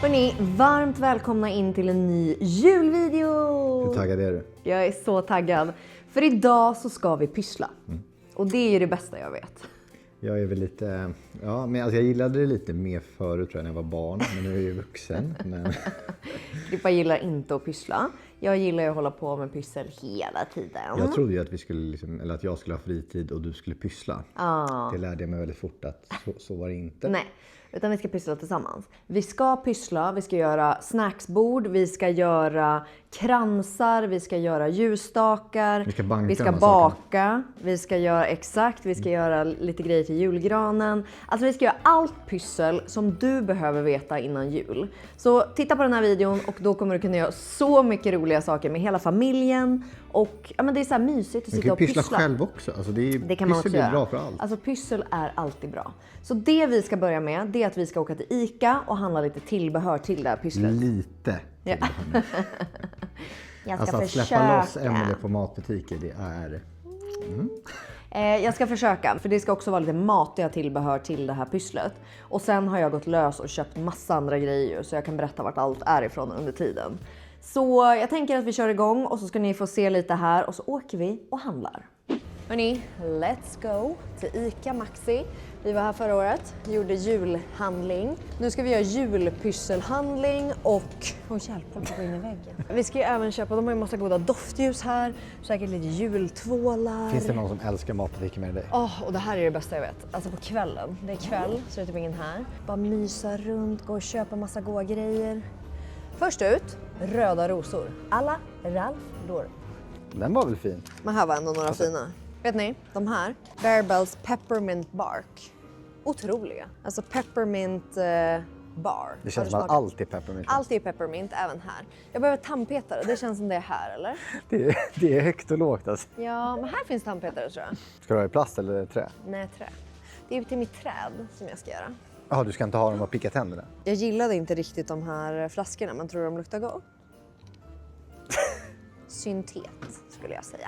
Hörrni, varmt välkomna in till en ny julvideo! Hur taggad är du? Jag är så taggad. För idag så ska vi pyssla. Och det är ju det bästa jag vet. Jag är väl lite... Ja, men alltså jag gillade det lite mer förut tror jag när jag var barn. Men nu är jag ju vuxen. Men... Klippa gillar inte att pyssla. Jag gillar ju att hålla på med pyssel hela tiden. Jag trodde ju att vi skulle eller att jag skulle ha fritid och du skulle pyssla. Det lärde jag mig väldigt fort att så var det inte. Nej, utan vi ska pyssla tillsammans. Vi ska pyssla, vi ska göra snacksbord, vi ska göra kransar, vi ska göra ljusstakar, vi ska baka, vi ska göra vi ska göra lite grejer till julgranen. Alltså vi ska göra allt pyssel som du behöver veta innan jul. Så titta på den här videon och då kommer du kunna göra så mycket roliga saker med hela familjen. Och ja, men det är så här mysigt att sitta och pyssla. Man kan pyssla själv också. Alltså det kan man också göra. Är bra för allt. Alltså pyssel är alltid bra. Så det vi ska börja med, det är att vi ska åka till ICA och handla lite tillbehör till det här pysslet. Lite. Ja. Jag ska alltså att försöka. Släppa loss Emelie på matbutiker, det är... Jag ska försöka, för det ska också vara lite matiga tillbehör till det här pysslet. Och sen har jag gått lös och köpt massa andra grejer så jag kan berätta vart allt är ifrån under tiden. Så jag tänker att vi kör igång och så ska ni få se lite här och så åker vi och handlar. Hörrni, let's go till ICA Maxi. Vi var här förra året, gjorde julhandling. Nu ska vi göra julpysselhandling och... hjälp, att gå in i väggen. Vi ska ju även köpa, de har ju massa goda doftljus här. Säkert lite jultvålar. Finns det någon som älskar matbutiker med dig? Och det här är det bästa jag vet. Alltså på kvällen. Det är kväll, så det är typ ingen här. Bara mysa runt, gå och köpa massa goda grejer. Först ut, röda rosor. Alla Ralph Lauren. Den var väl fin? Men här var ändå några fina. Vet ni, de här. Bearbells Peppermint Bark. Otroliga. Alltså peppermint bar. Det känns som att allt är peppermint. Allt är peppermint, även här. Jag behöver tandpetare. Det känns som det är här, eller? Det är högt och lågt alltså. Ja, men här finns tandpetare tror jag. Ska du ha i plast eller trä? Nej, trä. Det är till mitt träd som jag ska göra. Ja, du ska inte ha dem och picka tänderna? Jag gillade inte riktigt de här flaskorna, men tror du de luktar gott? Syntet skulle jag säga.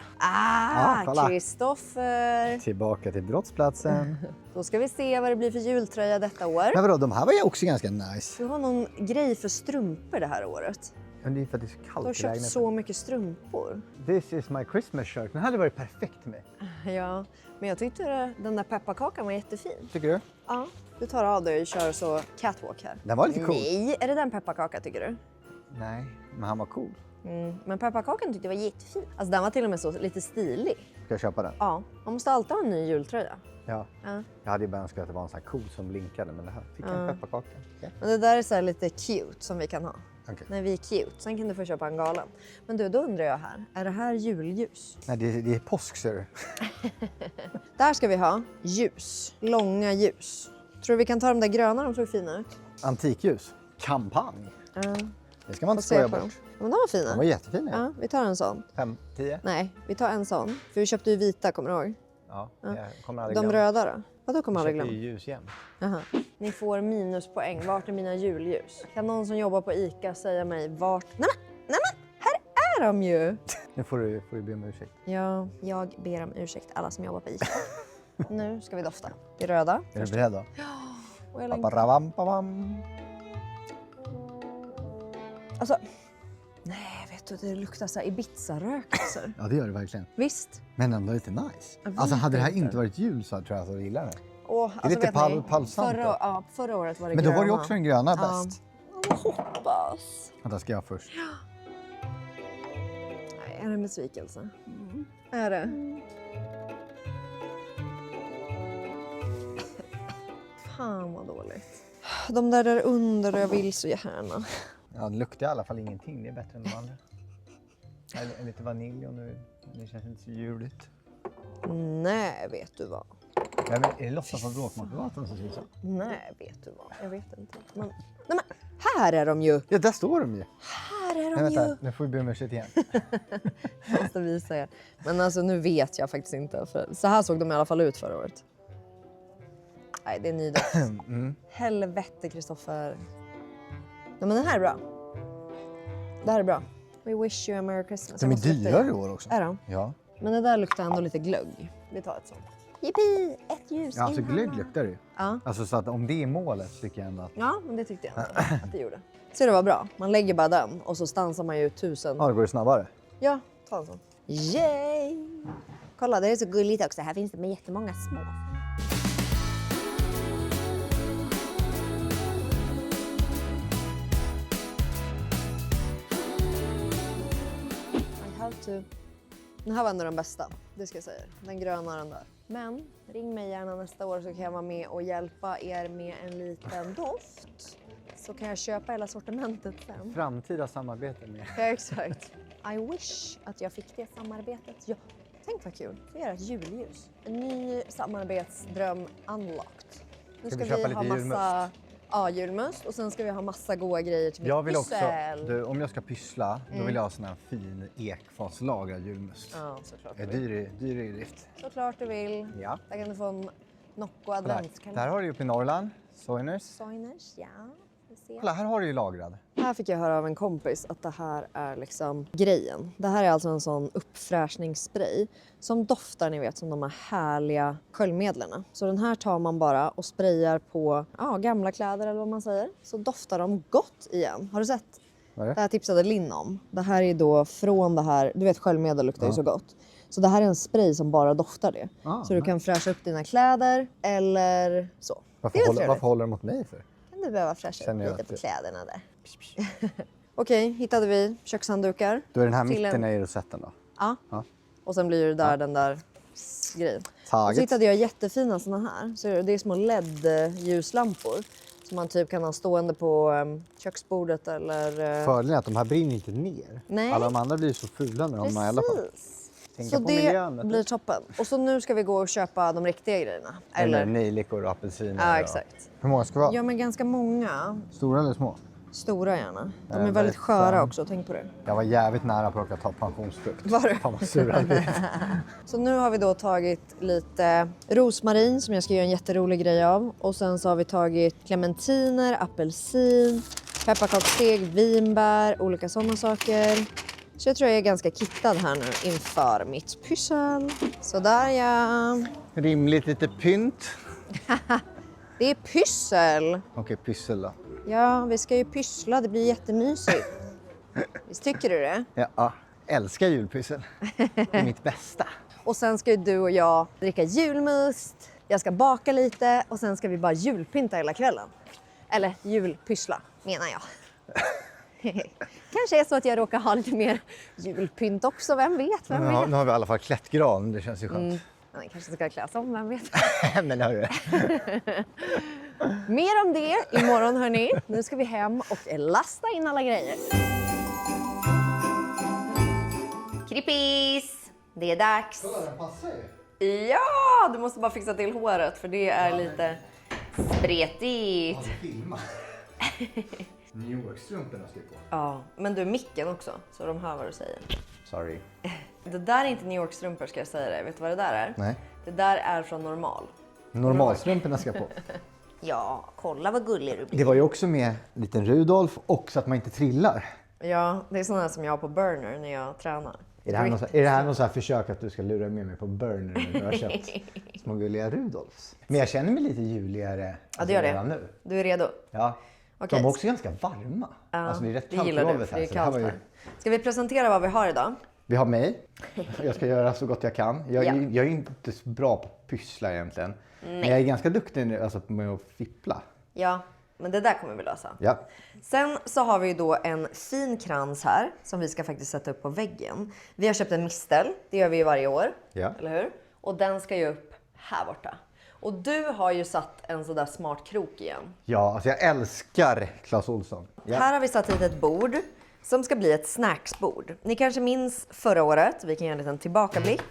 Kristoffer! Tillbaka till brottsplatsen. Då ska vi se vad det blir för jultröja detta år. Men vadå, de här var ju också ganska nice. Du har någon grej för strumpor det här året. Men det är för att det är så kallt. Du har köpt så mycket strumpor. This is my Christmas shirt. Den hade varit perfekt med. Ja, men jag tyckte den där pepparkakan var jättefin. Tycker du? Ja, du tar av dig och kör så catwalk här. Den var lite cool. Nej, är det den pepparkaka tycker du? Nej, men han var cool. Men pepparkakan tyckte jag var jättefin. Alltså den var till och med så lite stilig. Ska jag köpa den? Ja, man måste alltid ha en ny jultröja. Ja. Jag hade ju bara önskat att det var en sån här cool som blinkade, men det här fick en pepparkaka. Okay. Men det där är så här lite cute som vi kan ha. Okay. När vi är cute. Sen kan du få köpa en galen. Men du, då undrar jag här. Är det här julljus? Nej, det är påsk ser du. Där ska vi ha ljus. Långa ljus. Tror du vi kan ta de där gröna? De såg fina ut. Antikljus. Kampanj. Det ska man inte skoja bort. Men de var fina. De var jättefina. Ja, vi tar en sån. 5, 10? Nej, vi tar en sån. För vi köpte ju vita, kommer du ihåg? Ja, jag kommer aldrig de glömma. Röda då? Vadå kommer aldrig glömma? Jag köpte ju ljus jämt. Aha. Ni får minuspoäng. Vart är mina julljus? Kan någon som jobbar på ICA säga mig vart? Nej men, här är de ju! Nu får du be om ursäkt. Ja, jag ber om ursäkt alla som jobbar på ICA. Nu ska vi dofta. Det är röda. Är du beredd då? Ja. Och jag Alltså, nej vet du, det luktar så här Ibiza-rökelser. Ja, det gör det verkligen. Visst. Men ändå lite nice. Alltså hade det här inte varit jul så tror jag att jag gillar det. Det är lite palsant. Förra året var det men gröna. Då var det också den gröna bäst. Jag hoppas. Vänta, ska jag först? Nej, är det en besvikelse? Är det? Fan vad dåligt. De där under och jag vill så gärna. Ja, det luktar i alla fall ingenting. Det är bättre än de andra. Lite vanilj och nu. Det känns inte så juligt. Nej, vet du vad? Ja, men är det Lotta från Bråkmakargatan som säger så? Nej, vet du vad? Jag vet inte. Men, nej men, här är de ju! Ja, där står de ju. Här är de vänta, ju! Nu får vi be om ursäkt igen. Jag måste visa er. Men alltså nu vet jag faktiskt inte. För så här såg de i alla fall ut förra året. Nej, det är ny doft. Helvete, Kristoffer. Nej, men den här är bra. Det här är bra. We wish you a Merry Christmas. De är dyrare i år också. Är de? Ja. Men det där luktar ändå lite glögg. Vi tar ett sånt. Yippie! Ett ljus. Ja, alltså glögg luktar det ju. Ja. Alltså så att om det är målet tycker jag ändå att... Ja, men det tyckte jag ändå att det gjorde. Ser du vad bra? Man lägger bara den och så stansar man ju 1000. Ja, det går ju snabbare. Ja, ta en sån. Yay! Kolla, det är så gulligt också. Här finns det med jättemånga små. I have to. Den här var ändå den bästa, det ska jag säga. Den gröna den där. Men ring mig gärna nästa år så kan jag vara med och hjälpa er med en liten doft. Så kan jag köpa hela sortimentet sen. Framtida samarbete med... Ja, exakt. I wish att jag fick det samarbetet. Ja, tänk vad kul. Vi göra ett julljus. En ny samarbetsdröm unlocked. Nu Ska vi köpa lite julmust? Ja, julmust. Och sen ska vi ha massa goda grejer till Jag mitt vill också, pyssel. om jag ska pyssla, då vill jag ha sån här fin ekfatslagrad julmust. Ja, såklart Är du vill. dyr i drift. Såklart du vill. Ja. Där kan du få en Nocco Kolla här. adventskalender. Där har du uppe i Norrland, Soiners. Soiners, ja. Vi ser. Kolla, här har du ju lagrad. Här fick jag höra av en kompis att det här är liksom grejen. Det här är alltså en sån uppfräschningsspray som doftar, ni vet, som de här härliga sköljmedlen. Så den här tar man bara och sprayar på gamla kläder eller vad man säger. Så doftar de gott igen. Har du sett? Vad är det? Det här tipsade Linn om. Det här är då från det här, du vet sköljmedel luktar ju så gott. Så det här är en spray som bara doftar det. Så du kan fräscha upp dina kläder eller så. Varför håller de mot mig för? Kan du behöva fräscha upp Känner jag lite att på det- kläderna där. Okej, hittade vi kökshanddukar. Då är den här Till mitten en- i rosetten då? Ja. Ja. Och sen blir det där den där grejen. Och så Taget. hittade jag jättefina såna här. Så det är små LED-ljuslampor. Som man typ kan ha stående på köksbordet eller... Fördelen är att de här brinner inte ner. Nej. Alla de andra blir så fula när de är i alla fall. Precis. Tänka Så på det miljön, vet du. blir toppen. Och så nu ska vi gå och köpa de riktiga grejerna. Eller nejlikor och apelsiner. Ja, och- exakt. Hur många ska det vara? Ja, men ganska många. Stora eller små? Stora gärna. De är men väldigt det- sköra också, tänk på det. Jag var jävligt nära på att råka ta pensionsfrukt. Var du? Fan vad sur jag blir. Så nu har vi då tagit lite rosmarin som jag ska göra en jätterolig grej av. Och sen så har vi tagit clementiner, apelsin, pepparkakssteg, vinbär, olika sådana saker. Så jag tror jag är ganska kittad här nu inför mitt pyssel. Så där ja. Rimligt lite pynt. Det är pyssel. Okej, pyssel då. Ja, vi ska ju pyssla. Det blir jättemysigt. Visst tycker du det? Ja, älskar julpyssel. Det är mitt bästa. Och sen ska ju du och jag dricka julmust. Jag ska baka lite och sen ska vi bara julpynta hela kvällen. Eller julpyssla, menar jag. Kanske är så att jag råkar ha lite mer julpynt också, vem vet? Vem Nu har, vet? nu har vi i alla fall klätt gran, det känns ju skönt. Man kanske ska klä om, vem vet? Men hörru. Mer om det imorgon hörni. Nu ska vi hem och lasta in alla grejer. Krippis! Det är dags. Den passar ju. Ja, du måste bara fixa till håret för det är lite spretigt. Filma. New York-strumporna ska ju på. Ja, men du micken också, så de hör vad du säger. Sorry. Det där är inte New York-strumpor ska jag säga dig. Vet du vad det där är? Nej. Det där är från Normal. Normalstrumporna ska på. Ja, kolla vad gullig du blir. Det var ju också med en liten Rudolf och så att man inte trillar. Ja, det är sådana som jag har på burner när jag tränar. Är det här något så här försök att du ska lura med mig på burner när du har köpt små gulliga Rudolfs? Men jag känner mig lite juligare Ja, det gör redan det. nu. Du är redo? Ja. Okej. De är också ganska varma. Ja, Alltså det är rätt det kallt på gillar du, golvet för det är här. Så det här kallt var ju... här. Ska vi presentera vad vi har idag? Vi har mig. Jag ska göra så gott jag kan. Jag är inte så bra på att pyssla egentligen. Men jag är ganska duktig nu, alltså, med att fippla. Ja, men det där kommer vi lösa. Ja. Sen så har vi ju då en fin krans här som vi ska faktiskt sätta upp på väggen. Vi har köpt en mistel, det gör vi ju varje år, Ja. eller hur? Och den ska ju upp här borta. Och du har ju satt en sådär smart krok igen. Ja, alltså jag älskar Clas Ohlson. Ja. Här har vi satt hit ett bord som ska bli ett snacksbord. Ni kanske minns förra året, vi kan göra en liten tillbakablick.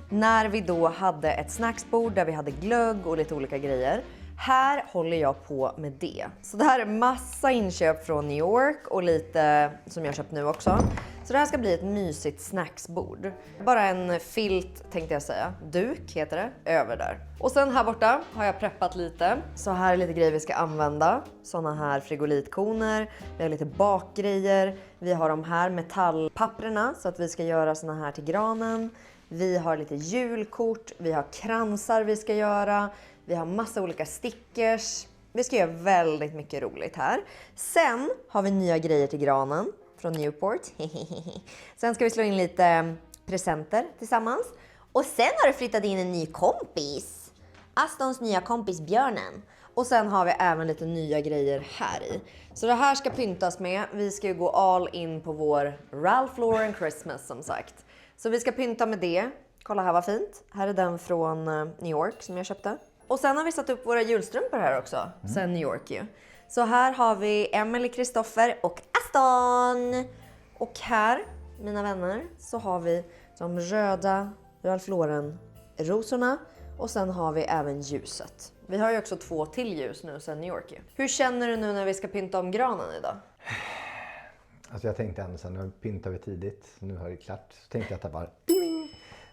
När vi då hade ett snacksbord där vi hade glögg och lite olika grejer. Här håller jag på med det. Så det här är massa inköp från New York och lite som jag köpt nu också. Så det här ska bli ett mysigt snacksbord. Bara en filt tänkte jag säga. Duk heter det, över där. Och sen här borta har jag preppat lite. Så här är lite grejer vi ska använda. Såna här frigolitkoner. Vi har lite bakgrejer. Vi har de här metallpapperna så att vi ska göra såna här till granen. Vi har lite julkort. Vi har kransar vi ska göra. Vi har massa olika stickers. Vi ska göra väldigt mycket roligt här. Sen har vi nya grejer till granen från Newport. Sen ska vi slå in lite presenter tillsammans. Och sen har det flyttat in en ny kompis. Astons nya kompis Björnen. Och sen har vi även lite nya grejer här i. Så det här ska pyntas med. Vi ska ju gå all in på vår Ralph Lauren Christmas som sagt. Så vi ska pynta med det. Kolla här vad fint. Här är den från New York som jag köpte. Och sen har vi satt upp våra julstrumpor här också. Sen New York ju. Så här har vi Emily, Kristoffer och Aston. Och här, mina vänner, så har vi de röda Ralph Lauren rosorna. Och sen har vi även ljuset. Vi har ju också 2 till ljus nu sen New York. Hur känner du nu när vi ska pynta om granen idag? Alltså jag tänkte ändå så här, nu pyntar vi tidigt. Nu har det klart. Så tänkte jag att det bara...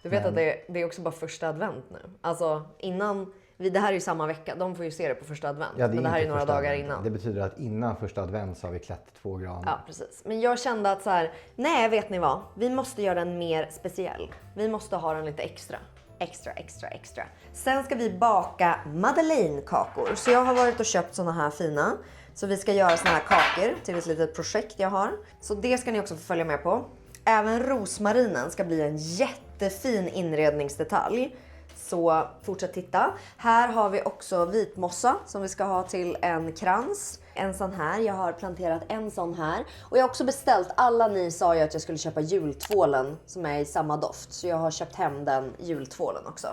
Du vet att det är också bara första advent nu. Alltså innan... Det här är ju samma vecka. De får ju se det på första advent. Ja, men det här är ju några dagar innan. Det betyder att innan första advent så har vi klätt 2 granar. Ja, precis. Men jag kände att så här... Nej, vet ni vad? Vi måste göra den mer speciell. Vi måste ha den lite extra. Extra. Sen ska vi baka Madeleine-kakor. Så jag har varit och köpt såna här fina. Så vi ska göra såna här kakor till ett litet projekt jag har. Så det ska ni också få följa med på. Även rosmarinen ska bli en jättefin inredningsdetalj. Så fortsätt titta. Här har vi också vitmossa som vi ska ha till en krans. En sån här. Jag har planterat en sån här. Och jag har också beställt. Alla ni sa ju att jag skulle köpa jultvålen som är i samma doft. Så jag har köpt hem den jultvålen också.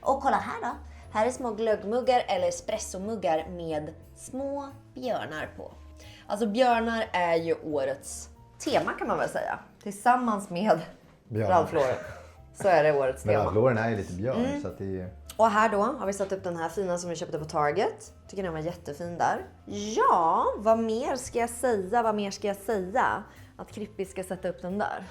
Och kolla här då. Här är små glöggmuggar eller espressomuggar med små björnar på. Alltså björnar är ju årets tema kan man väl säga. Tillsammans med Ralph Lauren. Så är det årets tema. Men Ralph Lauren är ju lite björn så att det är... Och här då har vi satt upp den här fina som vi köpte på Target. Tycker den var jättefin där. Ja, vad mer ska jag säga? Att Krippi ska sätta upp den där.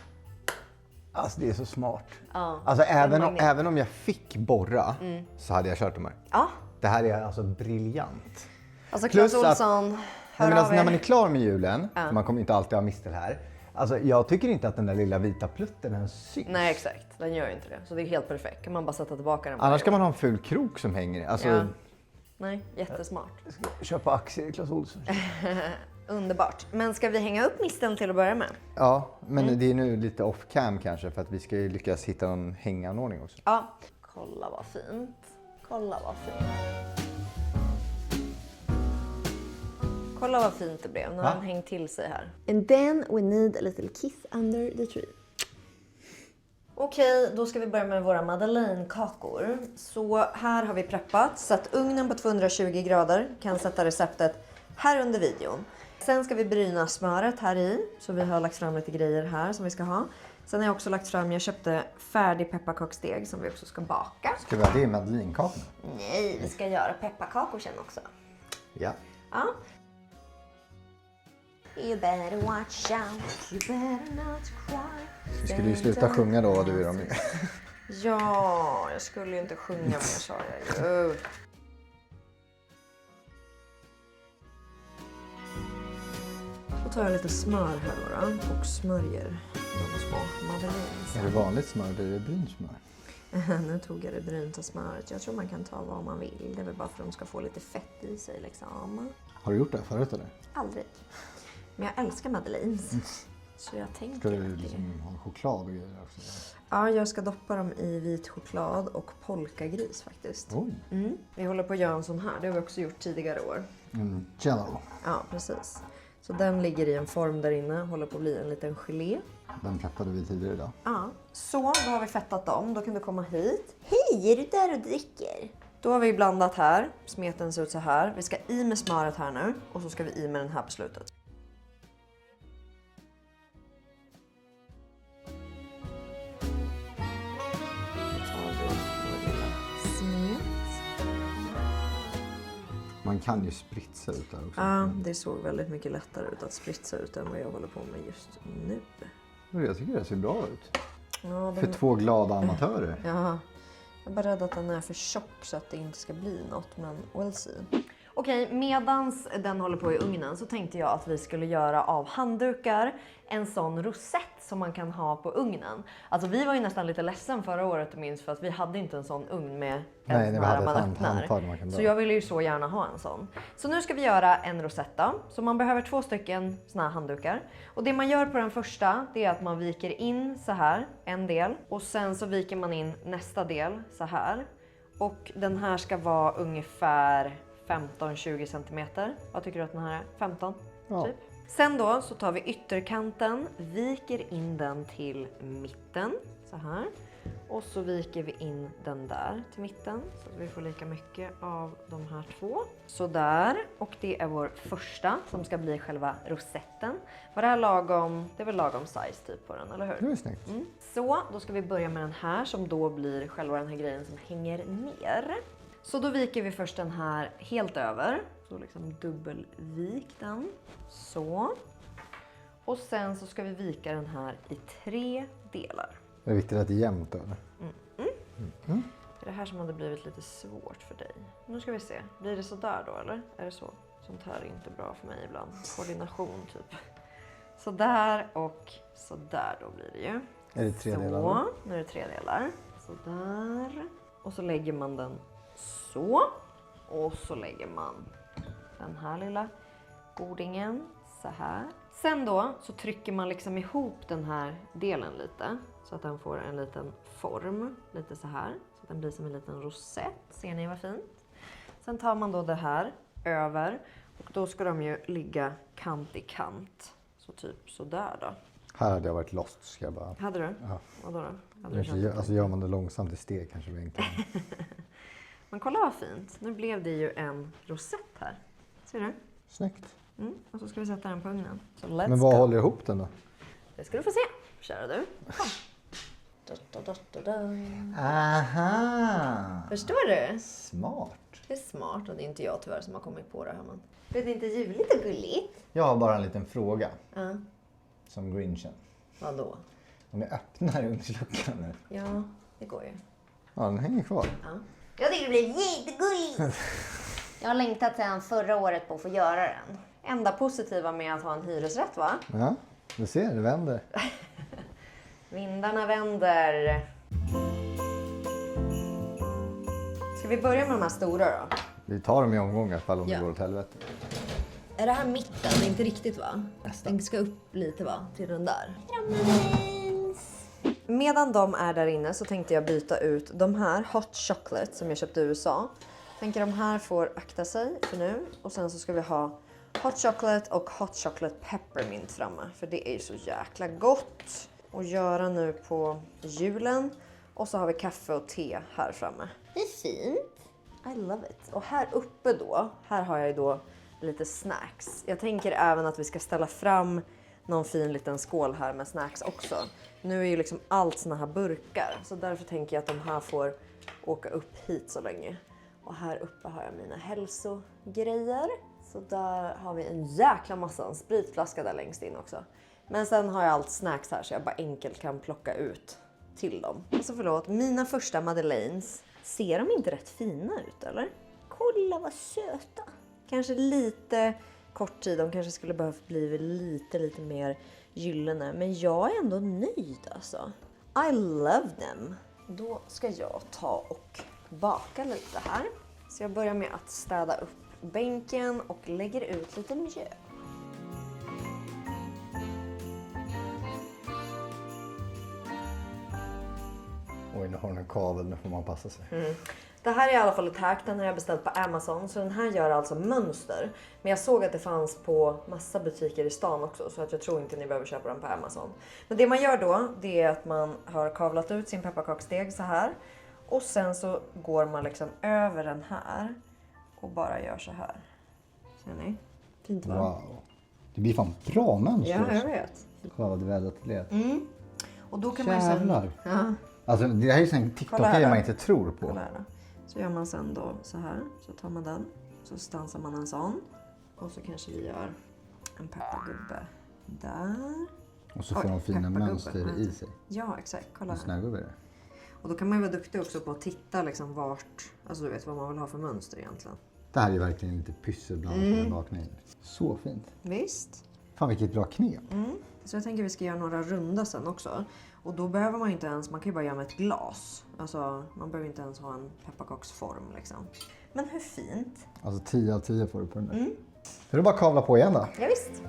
Alltså det är så smart. Ja, alltså även om jag fick borra så hade jag kört de här. Ja. Det här är alltså briljant. Alltså Clas Ohlson, när man är klar med julen, för man kommer inte alltid ha mistel här. Alltså jag tycker inte att den där lilla vita plutten den syns. Nej exakt, den gör ju inte det. Så det är helt perfekt. Kan man bara sätta tillbaka den. Annars kan man ha en ful krok som hänger. Alltså... Ja. Nej, jättesmart. Jag ska köpa aktier i Clas Ohlson. Underbart. Men ska vi hänga upp misteln till att börja med? Ja, men det är nu lite off cam kanske för att vi ska lyckas hitta en hänganordning också. Ja. Kolla vad fint. Kolla vad fint det blev. Nu har den hängt till sig här. And then we need a little kiss under the tree. Okej, då ska vi börja med våra Madeleine-kakor. Så här har vi preppat. Satt ugnen på 220 grader. Kan sätta receptet här under videon. Sen ska vi bryna smöret här i. Så vi har lagt fram lite grejer här som vi ska ha. Sen har jag också lagt fram, jag köpte färdig pepparkaksdeg som vi också ska baka. Ska vi ha det i Madeleine-kakorna? Nej, vi ska göra pepparkakor sen också. Ja. Ja. You better watch out, you better not cry. Du skulle ju sluta sjunga då, du är de med. Ja, jag skulle ju inte sjunga mer sa jag ju. Då tar jag lite smör här då och smörjer de små Madeleines. Är det vanligt smör eller är det brynt smör? Nu tog jag det brynta smöret. Jag tror man kan ta vad man vill. Det är väl bara för att de ska få lite fett i sig liksom. Har du gjort det förut eller? Aldrig. Men jag älskar Madeleines. Så jag tänker ska du liksom ha choklad och grejer också? Ja, jag ska doppa dem i vit choklad och polkagris faktiskt. Vi håller på att göra en sån här. Det har vi också gjort tidigare år. Jello. Ja, precis. Så den ligger i en form där inne. Håller på att bli en liten gelé. Den preppade vi tidigare idag. Ja, så då har vi fettat dem. Då kan du komma hit. Hej, är du där och dricker? Då har vi blandat här. Smeten ser ut så här. Vi ska i med smöret här nu. Och så ska vi i med den här på slutet. Man kan ju spritsa ut där också. Ja, det såg väldigt mycket lättare ut att spritsa ut än vad jag håller på med just nu. Jag tycker det ser bra ut. Ja, för 2 glada amatörer. Ja, jag är bara rädd att den är för tjock så att det inte ska bli något, men we'll see. Okej, medans den håller på i ugnen så tänkte jag att vi skulle göra av handdukar en sån rosett som man kan ha på ugnen. Alltså vi var ju nästan lite ledsen förra året minst för att vi hade inte en sån ugn med en sån här man öppnar. Så jag ville ju så gärna ha en sån. Så nu ska vi göra en rosett då. Så man behöver 2 stycken såna här handdukar. Och det man gör på den första det är att man viker in så här en del. Och sen så viker man in nästa del så här. Och den här ska vara ungefär 15-20 centimeter. Vad tycker du att den här är? 15? Ja. Typ. Sen då så tar vi ytterkanten, viker in den till mitten så här. Och så viker vi in den där till mitten så att vi får lika mycket av de här 2. Så där. Och det är vår första som ska bli själva rosetten. Var det här lagom? Det är väl lagom size typ på den, eller hur? Det är snyggt. Så då ska vi börja med den här som då blir själva den här grejen som hänger ner. Så då viker vi först den här helt över. Så liksom dubbelvik den. Så. Och sen så ska vi vika den här i 3 delar. Det är viktigt att det är jämnt över. Det är det här som hade blivit lite svårt för dig. Nu ska vi se. Blir det så där då eller? Är det så? Sånt här är inte bra för mig ibland. Koordination typ. Så där och så där då blir det ju. Är det 3 delar? Så, nu är det 3 delar. Så där. Och så lägger man den så. Och så lägger man den här lilla godingen så här. Sen då så trycker man liksom ihop den här delen lite. Så att den får en liten form. Lite så här. Så att den blir som en liten rosett. Ser ni vad fint? Sen tar man då det här över. Och då ska de ju ligga kant i kant. Så typ så där då. Här hade jag varit lost ska jag bara... Hade du? Ja. Vadå då? Hade du Alltså gör man det långsamt i steg kanske det är enklare. Men kolla vad fint. Nu blev det ju en rosett här. Ser du? Snyggt. Och så ska vi sätta den på ugnen. Så let's Men vad go. håller ihop den då? Det ska du få se. Kära du. Kom. Aha! Förstår du? Smart. Det är smart och det är inte jag tyvärr som har kommit på det här. Men... Det är inte ljuvligt och gulligt. Jag har bara en liten fråga. Ja. Som Grinchen. Vadå? Om jag öppnar ugnsluckan nu. Ja, det går ju. Ja, den hänger kvar. Ja. Jag tycker det blir jättegulligt. Jag har längtat sedan förra året på att få göra den. Enda positiva med att ha en hyresrätt va? Ja, du ser, det vänder. Vindarna vänder. Ska vi börja med de här stora då? Vi tar dem i omgångar ifall om Ja. det går åt helvete. Är det här mitten? Det är inte riktigt va? Den ska upp lite va? Till den där. Medan de är där inne så tänkte jag byta ut de här Hot Chocolate som jag köpte i USA. Tänker de här får akta sig för nu. Och sen så ska vi ha Hot Chocolate och Hot Chocolate Peppermint framme. För det är ju så jäkla gott att göra nu på julen. Och så har vi kaffe och te här framme. Det är fint. I love it. Och här uppe då, här har jag ju då lite snacks. Jag tänker även att vi ska ställa fram någon fin liten skål här med snacks också. Nu är ju liksom allt såna här burkar. Så därför tänker jag att de här får åka upp hit så länge. Och här uppe har jag mina hälsogrejer. Så där har vi en jäkla massa. En spritflaska där längst in också. Men sen har jag allt snacks här så jag bara enkelt kan plocka ut till dem. Alltså förlåt, mina första Madeleines. Ser de inte rätt fina ut eller? Kolla vad söta. Kanske lite kort tid. De kanske skulle behövt bli lite mer gyllene. Men jag är ändå nöjd alltså. I love them. Då ska jag ta och baka lite här. Så jag börjar med att städa upp bänken och lägger ut lite mjöl. Oj, nu har den en kavel, nu får man passa sig. Det här är i alla fall ett hack, den har jag beställt på Amazon. Så den här gör alltså mönster. Men jag såg att det fanns på massa butiker i stan också. Så att jag tror inte ni behöver köpa den på Amazon. Men det man gör då, det är att man har kavlat ut sin pepparkaksdeg så här. Och sen så går man liksom över den här. Och bara gör så här. Ser ni? Fint va? Wow. Det blir fan bra mönster. Ja, jag vet. Kolla vad det vädret blev. Och då kan man ju sen... Jävlar. Ja. Alltså det här är ju en TikTok-grej man inte tror på. Kolla här då. Så gör man sen då så här. Så tar man den. Så stansar man en sån. Och så kanske vi gör en peppargubbe där. Och så får de fina mönster i sig. Ja, exakt. Kolla Och här. snögubbe är det. Och då kan man ju vara duktig också på att titta liksom vart, alltså du vet vad man vill ha för mönster egentligen. Det här är verkligen lite pysselblandat med vakna in. Så fint. Visst. Fan vilket bra knep. Så jag tänker vi ska göra några runda sen också. Och då behöver man ju inte ens, man kan ju bara göra med ett glas. Alltså man behöver inte ens ha en pepparkaksform liksom. Men hur fint? Alltså 10 av 10 får du på den där. Då är det bara att kavla på igen då. Ja, visst.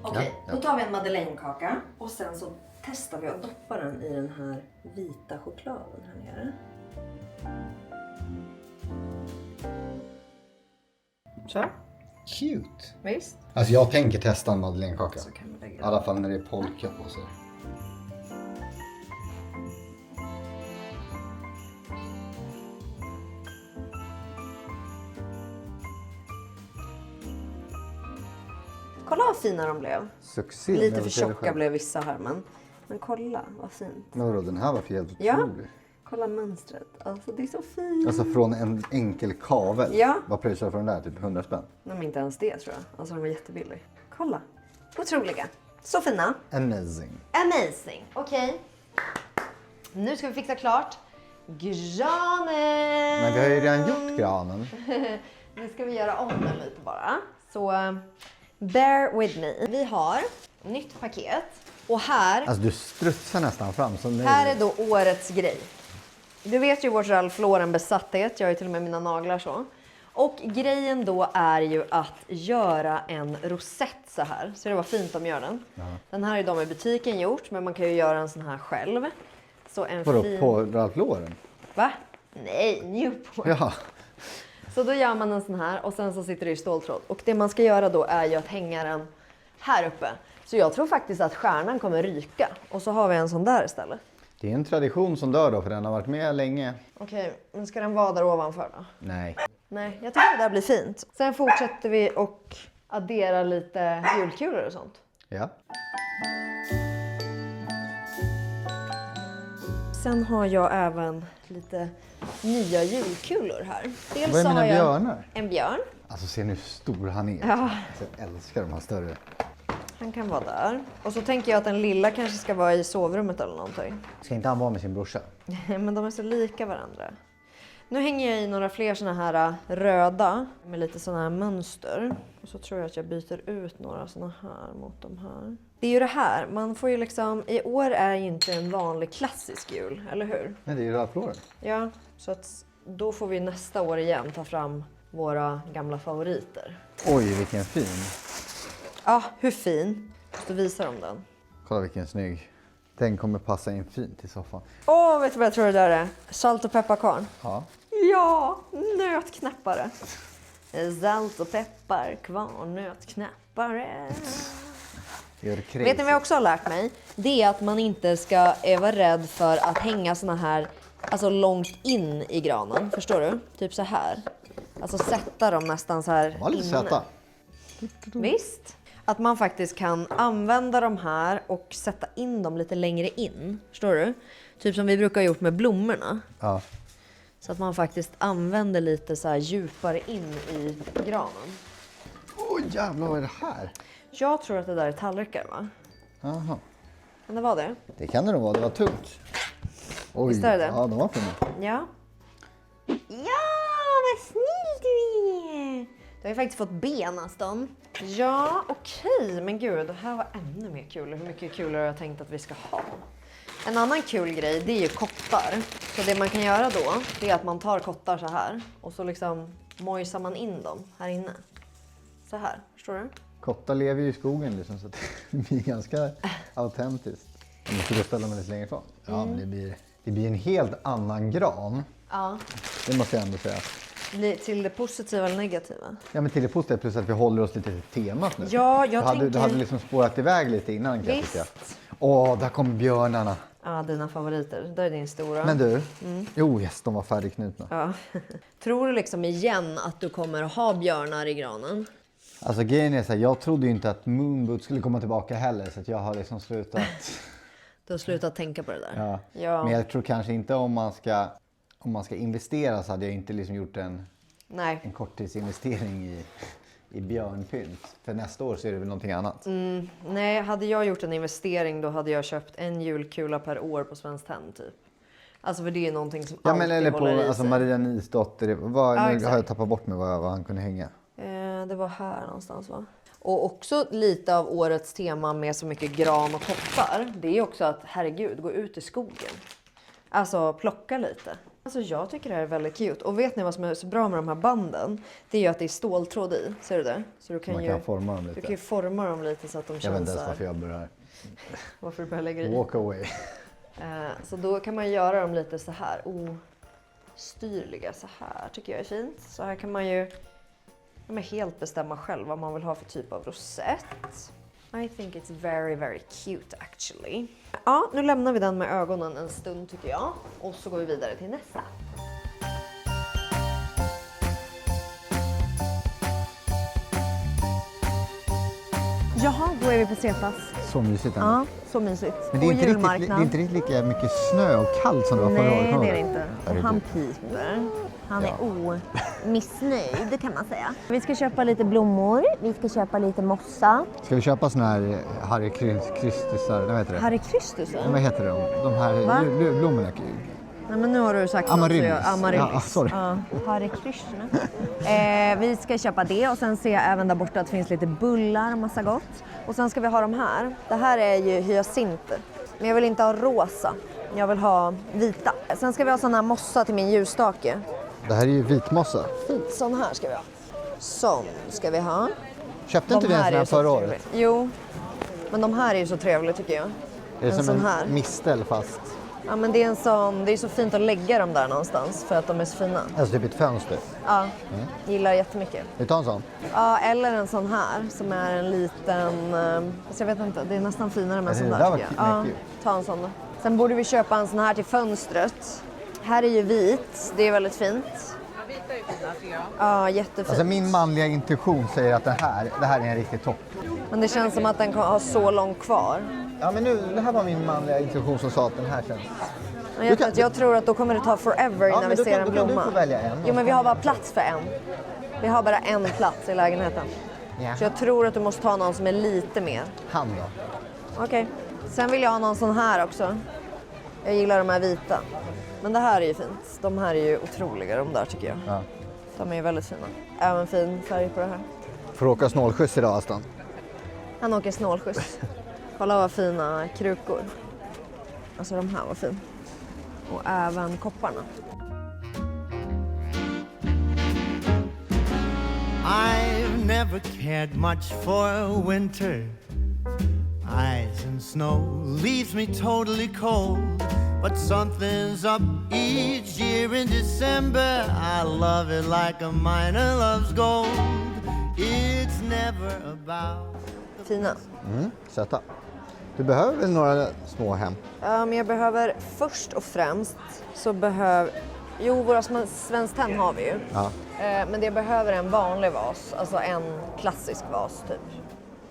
Okej, då tar vi en madeleinekaka och sen så testar vi att doppa den i den här vita chokladen här nere. Så. Cute. Visst. Alltså jag tänker testa en madeleinekaka. Så kan vi lägga I alla fall när det är polka på sig. Kolla vad fina de blev. Succé. Lite för tjocka blev vissa här men kolla vad fint. Men vadå, den här var för helt Ja. otrolig. Kolla mönstret. Alltså det är så fint. Alltså från en enkel kavel. Ja. Vad pröjsar du för den där? Typ 100 spänn? Nej, men inte ens det tror jag. Alltså de var jättebillig. Kolla. Otroliga. Så fina. Amazing. Amazing. Okej. Nu ska vi fixa klart granen. Men vi har ju redan gjort granen. Nu ska vi göra om den lite bara. Så bear with me. Vi har nytt paket. Och här, Alltså du strutsar nästan fram. Så nu... här är då årets grej. Du vet ju vårt Ralph Lauren besatthet. Jag har ju till och med mina naglar så. Och grejen då är ju att göra en rosett så här. Så det var fint om gör den. Ja. Den här är de i butiken gjort, men man kan ju göra en sån här själv. Så en Vadå, fin... på Ralph Lauren? Va? Nej, Newport. Ja. Så då gör man en sån här och sen så sitter det i ståltråd. Och det man ska göra då är ju att hänga den här uppe. Så jag tror faktiskt att stjärnan kommer ryka. Och så har vi en sån där istället. Det är en tradition som dör då, för den har varit med länge. Okej, men ska den vara där ovanför då? Nej. Nej, jag tycker det där blir fint. Sen fortsätter vi och addera lite julkulor och sånt. Ja. Sen har jag även lite nya julkulor här. Dels Vad är så mina har jag björnar? en björn. Alltså se nu hur stor han är. Ja. Alltså, jag älskar de här större. Han kan vara där. Och så tänker jag att den lilla kanske ska vara i sovrummet eller någonting. Ska inte han vara med sin brorsa? Men de är så lika varandra. Nu hänger jag i några fler såna här röda med lite såna här mönster. Och så tror jag att jag byter ut några såna här mot de här. Det är ju det här, man får ju liksom, i år är ju inte en vanlig klassisk jul, eller hur? Nej, det är ju Ralph Lauren. Ja, så att då får vi nästa år igen ta fram våra gamla favoriter. Oj, vilken fin. Ja, hur fin? Måste visa dem den. Kolla vilken snygg. Den kommer passa in fint i soffan. Åh, vet du vad jag tror det där är? Salt och pepparkorn. Ja. Ja, nötknäppare. Salt och peppar, kvarn, nötknäppare. Vet ni vad jag också har lärt mig? Det är att man inte ska vara rädd för att hänga såna här alltså långt in i granen. Förstår du? Typ så här. Alltså sätta dem nästan så här Var lite söta. Visst. Att man faktiskt kan använda de här och sätta in dem lite längre in. Förstår du? Typ som vi brukar ha gjort med blommorna. Ja. Så att man faktiskt använder lite så här djupare in i granen. Åh jävlar, vad är det här? Jag tror att det där är tallrikar, va? Jaha. Kan det vara det? Det kan det nog vara, det var tungt. Oj, Visst är det? Ja, de var fina. Ja. Ja, vad snäll du är! Du har ju faktiskt fått ben nästan. Ja, okej. Men gud, det här var ännu mer kul. Hur mycket kulor har jag tänkt att vi ska ha? En annan kul grej, det är ju kottar. Så det man kan göra då, det är att man tar kottar så här. Och så liksom mojsar man in dem här inne. Så här, förstår du? Kottar lever ju i skogen liksom, så att det blir ganska autentiskt. Jag måste gå ställa mig lite längre ifrån. Ja, men det blir en helt annan gran. Ja. Det måste jag ändå säga. Till det positiva eller negativa? Ja, men till det positiva, plus att vi håller oss lite till temat nu. Ja, jag tänker... Du hade liksom spårat iväg lite innan, kan jag tycka. Åh, där kommer björnarna. Ja, dina favoriter. Där är din stora. Men du, jo yes, de var färdigknutna. Ja. Tror du liksom igen att du kommer ha björnar i granen? Alltså grejen är så här, jag trodde ju inte att Moonboot skulle komma tillbaka heller, så att jag har liksom slutat. Du har slutat tänka på det där? Ja. Ja. Men jag tror kanske inte om man ska investera, så hade jag inte liksom gjort en Nej. korttidsinvestering i björnpynt. För nästa år så är det väl någonting annat. Nej, hade jag gjort en investering då hade jag köpt en julkula per år på Svenskt Tenn typ. Alltså för det är någonting som alltid eller på håller i alltså sig. Maria Nisdotter. Nu har jag tappat bort mig var han kunde hänga. Det var här någonstans va? Och också lite av årets tema med så mycket gran och koppar. Det är också att herregud, gå ut i skogen. Alltså plocka lite. Alltså jag tycker det här är väldigt cute. Och vet ni vad som är så bra med de här banden? Det är ju att det är ståltråd i. Ser du det? Så du kan Man kan forma dem lite. Du kan ju forma dem lite så att de känns så här. Jag vet inte ens varför jag börjar. Varför du börjar lägga i. Walk away. Så då kan man göra dem lite så här ostyrliga. Så här tycker jag är fint. Så här kan man ju helt bestämma själv vad man vill ha för typ av rosett. I think it's very, very cute actually. Ja, nu lämnar vi den med ögonen en stund tycker jag. Och så går vi vidare till nästa. Jaha, då är vi på Cetas. Så mysigt ändå. Ja, så mysigt. Men det är, det är inte riktigt lika mycket snö och kallt som det var förra året. Nej, det är det inte. Och han typ. piper. Han är omissnöjd kan man säga. Vi ska köpa lite blommor. Vi ska köpa lite mossa. Ska vi köpa såna här Harry Kristusar? Vad heter det? Harry Kristusar? Vad heter de här blommorna? Nej, men nu har du sagt Amaryllis. Amaryllis. Ja, sorry. Hare Krishna. Vi ska köpa det och sen ser jag även där borta att det finns lite bullar och massa gott. Och sen ska vi ha de här. Det här är ju hyacinter. Men jag vill inte ha rosa. Jag vill ha vita. Sen ska vi ha sån här mossa till min ljusstake. Det här är ju vitmossa. Sån här ska vi ha. Sån ska vi ha. Köpte inte vi en sån här förra året? Jo, men de här är ju så trevliga tycker jag. Är det en som sån här. mistel fast? Ja, men det är en sån, det är så fint att lägga dem där någonstans för att de är så fina. Alltså typ ett fönster? Ja, gillar jättemycket. Vi tar en sån? Ja, eller en sån här som är en liten, alltså jag vet inte, det är nästan finare med en sån där tycker tycker jag. Ja, ta en sån då. Sen borde vi köpa en sån här till fönstret. Här är ju vit, det är väldigt fint. Ja, vita är fina tycker jag. Ja, jättefint. Alltså min manliga intuition säger att det här är en riktig topp. Men det känns som att den har så långt kvar. Ja men nu, det här var min manliga intuition som sa att den här känns. Men jag tror att då kommer det ta forever innan vi ser en blomma. Då kan du få välja en. Jo, men vi har bara plats för en. Vi har bara en plats i lägenheten. Ja. Så jag tror att du måste ta någon som är lite mer. Han då? Okej. Sen vill jag ha någon sån här också. Jag gillar de här vita. Men det här är ju fint. De här är ju otroliga de där tycker jag. Ja. De är ju väldigt fina. Även fin färg på det här. Får åka snålskjuts idag Aston. Han åker snålskjuts. Kolla vad fina krukor. Alltså de här var fin. Och även kopparna. I've never cared much for winter. Ice and snow leaves me totally cold. But something's up each year in December. I love it like a miner loves gold. It's never about... Fina. Söta. Du behöver väl några små hem? Ja, men jag behöver först och främst så Jo, våra Svenskt Tenn har vi ju. Ja. Men jag behöver en vanlig vas. Alltså en klassisk vas typ.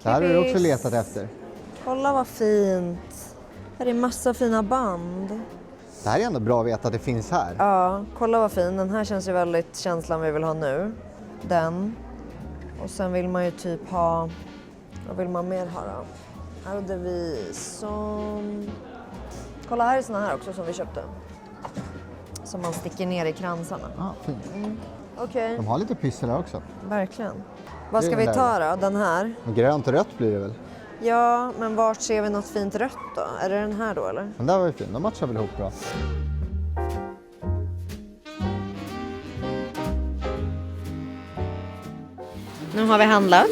Det här har du också letat efter. Kolla vad fint. Här är massa fina band. Det här är ändå bra att veta att det finns här. Ja, kolla vad fin. Den här känns ju väldigt känslan vi vill ha nu. Den. Och sen vill man ju typ ha... Vad vill man mer ha då? Här hade vi som... Kolla, här är såna här också som vi köpte. Som man sticker ner i kransarna. Ja, fint. Okej, De har lite pyssel här också. verkligen. Vad ska Det är vi den ta då? Den här? Och grönt och rött blir det väl? Ja, men vart ser vi något fint rött då? Är det den här då eller? Den där var ju fin. De matchar väl ihop bra. Nu har vi handlat.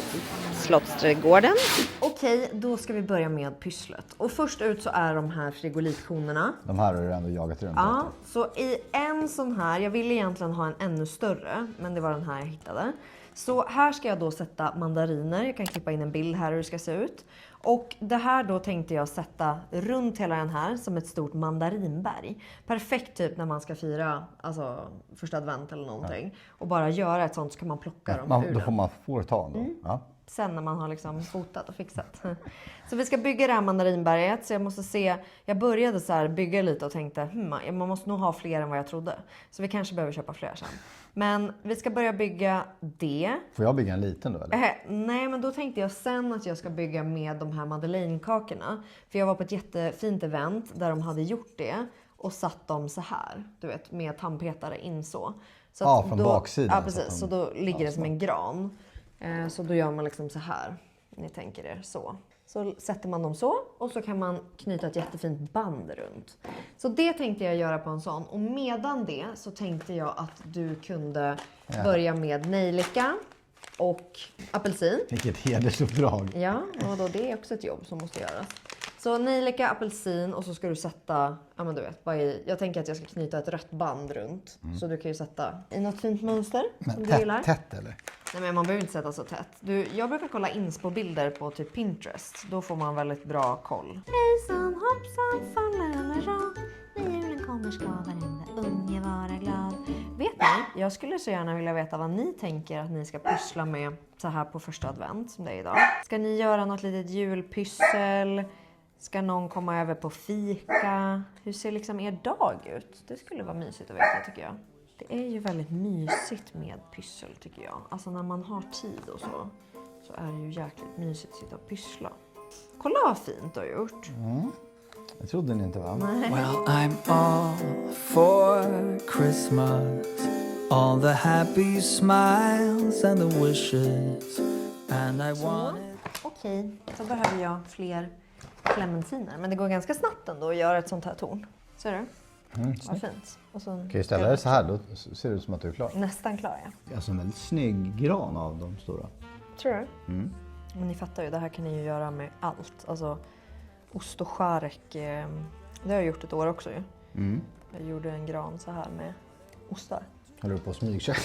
Slottsträdgården. Okej, då ska vi börja med pysslet. Och först ut så är de här frigolitkonerna. De här har du ändå jagat runt. Ja, så i en sån här, jag ville egentligen ha en ännu större, men det var den här jag hittade. Så här ska jag då sätta mandariner, jag kan klippa in en bild här hur det ska se ut. Och det här då tänkte jag sätta runt hela den här som ett stort mandarinberg. Perfekt typ när man ska fira första advent eller någonting. Och bara göra ett sånt så kan man plocka dem ur Då den. får ta dem då. Ja. Sen när man har liksom fotat och fixat. Så vi ska bygga det här mandarinberget. Så jag måste se. Jag började så här bygga lite och tänkte man måste nog ha fler än vad jag trodde. Så vi kanske behöver köpa fler sen. Men vi ska börja bygga det. Får jag bygga en liten då eller? Nej, men då tänkte jag sen att jag ska bygga med de här Madeleine-kakorna. För jag var på ett jättefint event där de hade gjort det. Och satt dem så här, du vet, med tandpetare in så. Så från baksidan. Ja, precis. Så då ligger det som en gran. Så då gör man liksom så här. Ni tänker er så. Så sätter man dem så och så kan man knyta ett jättefint band runt. Så det tänkte jag göra på en sån. Och medan det så tänkte jag att du kunde börja med nejlika och apelsin. Vilket hedersuppdrag. Ja, och då det är också ett jobb som måste göras. Så nejlika, apelsin och så ska du sätta, ja men du vet, jag tänker att jag ska knyta ett rött band runt. Så du kan ju sätta i något fint mönster som du gillar. Tätt eller? Nej, men man behöver inte sätta så tätt. Jag brukar kolla inspo-bilder på typ Pinterest. Då får man väldigt bra koll. Hejsan hoppsan faller rad. När julen kommer ska varenda unge vara glad. Vet ni, jag skulle så gärna vilja veta vad ni tänker att ni ska pyssla med så här på första advent som det är idag. Ska ni göra något litet julpyssel? Ska någon komma över på fika? Hur ser liksom er dag ut? Det skulle vara mysigt att veta tycker jag. Det är ju väldigt mysigt med pyssel tycker jag. Alltså när man har tid och så är det ju jäkligt mysigt att sitta och pyssla. Kolla vad fint du har gjort. Jag trodde ni inte var. Well, I'm all for Christmas. All the happy smiles and the wishes. And I want it. Okej, så behöver jag fler clementiner. Men det går ganska snabbt ändå att göra ett sånt här torn. Ser du? Vad fint. Och så Kan jag ställa det så här, då ser det ut som att du är klar. nästan klar ja. Alltså en väldigt snygg gran av de stora. Tror du? Men ni fattar ju, det här kan ni ju göra med allt. Alltså ost och skärk. Det har jag gjort ett år också ju. Jag gjorde en gran så här med ostar. Håller du på att smygköra?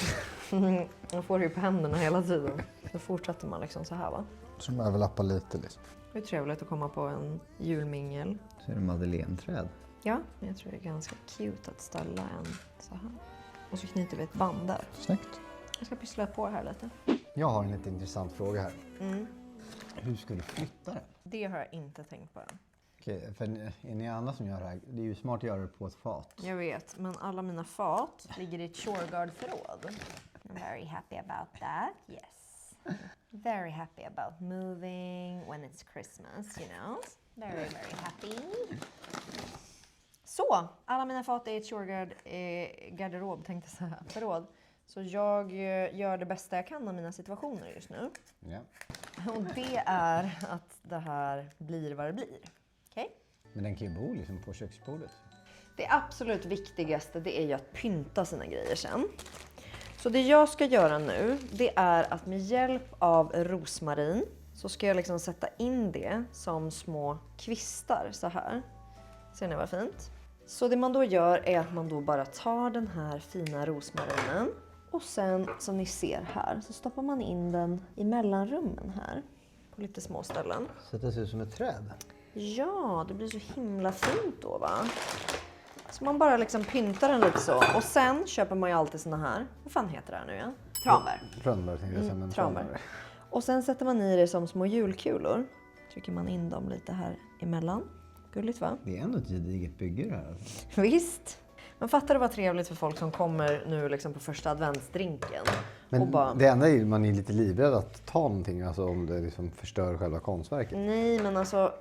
Man får det ju på händerna hela tiden. Så fortsätter man liksom så här va. Som överlappar lite liksom. Det är trevligt att komma på en julmingel. Så är det Madeleine-träd. Ja, men jag tror det är ganska cute att ställa en så här. Och så knyter vi ett band där. Snyggt. Jag ska pyssla på här lite. Jag har en lite intressant fråga här. Hur ska du flytta den? Det har jag inte tänkt på än. Okej, för är ni andra som gör det här? Det är ju smart att göra det på ett fat. Jag vet, men alla mina fat ligger i ett Shurgard-förråd. I'm very happy about that, yes. Very happy about moving when it's Christmas, you know. Very, very happy. Så, alla mina fat är i ett Shurgard-garderob, tänkte jag säga, förråd. Så jag gör det bästa jag kan av mina situationer just nu. Ja. Och det är att det här blir vad det blir. Okej? Men den kan ju bo liksom på köksbordet. Det absolut viktigaste det är ju att pynta sina grejer sen. Så det jag ska göra nu det är att med hjälp av rosmarin så ska jag liksom sätta in det som små kvistar så här. Ser ni vad fint? Så det man då gör är att man då bara tar den här fina rosmarinen och sen som ni ser här så stoppar man in den i mellanrummen här på lite små ställen. Så det ser ut som ett träd. Ja, det blir så himla fint då va? Så man bara liksom pyntar den lite så. Och sen köper man ju alltid såna här. Vad fan heter det här nu igen? Tranbär. Tranbär tänkte jag säga, men Tranbär. Och sen sätter man i det som små julkulor. Trycker man in dem lite här emellan. Gulligt va? Det är ändå ett gediget bygge det här. Alltså. Visst. Men fattar det var trevligt för folk som kommer nu liksom på första adventsdrinken. Men och bara... det enda är ju man är lite livrädd att ta någonting, alltså om det liksom förstör själva konstverket. Nej, men alltså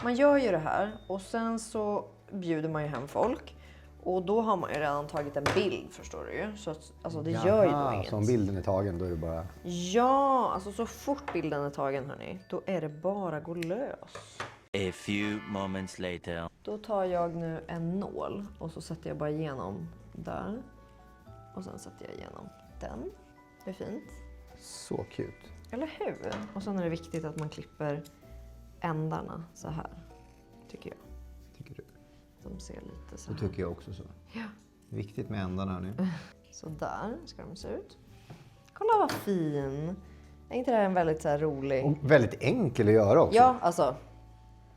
man gör ju det här och sen så bjuder man ju hem folk. Och då har man ju redan tagit en bild, förstår du ju. Så att, alltså det gör ju då inget. Så om bilden är tagen då är det bara... Ja, alltså så fort bilden är tagen hörni, då är det bara gå lös. A few moments later. Då tar jag nu en nål och så sätter jag bara igenom där. Och sen sätter jag igenom den. Det är fint. Så cute. Eller hur? Och sen är det viktigt att man klipper ändarna så här. Tycker jag. Tycker du? De ser lite så Det här. tycker jag också så. Ja. Viktigt med ändarna nu. Så där ska de se ut. Kolla vad fin. Är inte det här en väldigt så här rolig... Och väldigt enkel att göra också. Ja, alltså.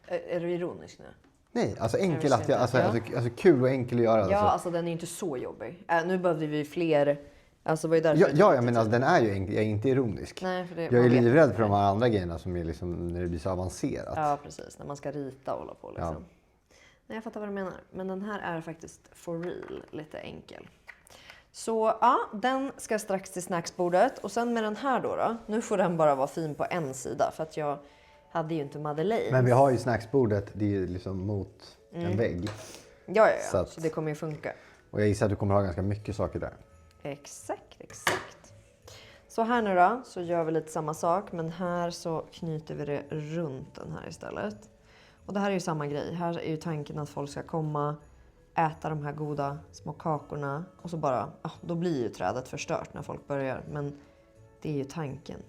Är du ironisk nu? Nej, alltså enkel Jag att ser alltså, inte. alltså kul och enkel att göra. Ja, alltså den är ju inte så jobbig. Nu behövde vi fler... Alltså vad är därför jag menar alltså, den är ju enkel, jag är inte ironisk. Nej, för det, Jag är man vet livrädd inte. för de här andra grejerna som är liksom när det blir så avancerat. Ja, precis. När man ska rita och hålla på liksom. Ja. Nej, jag fattar vad du menar. Men den här är faktiskt for real lite enkel. Så ja, den ska strax till snacksbordet. Och sen med den här då. Nu får den bara vara fin på en sida för att jag hade ju inte Madeleine. Men vi har ju snacksbordet, det är ju liksom mot en vägg. Ja. Så det kommer ju funka. Och jag gissar att du kommer ha ganska mycket saker där. Exakt. Så här nu då så gör vi lite samma sak, men här så knyter vi det runt den här istället. Och det här är ju samma grej. Här är ju tanken att folk ska komma, äta de här goda små kakorna och så bara, då blir ju trädet förstört när folk börjar. Men det är ju tanken.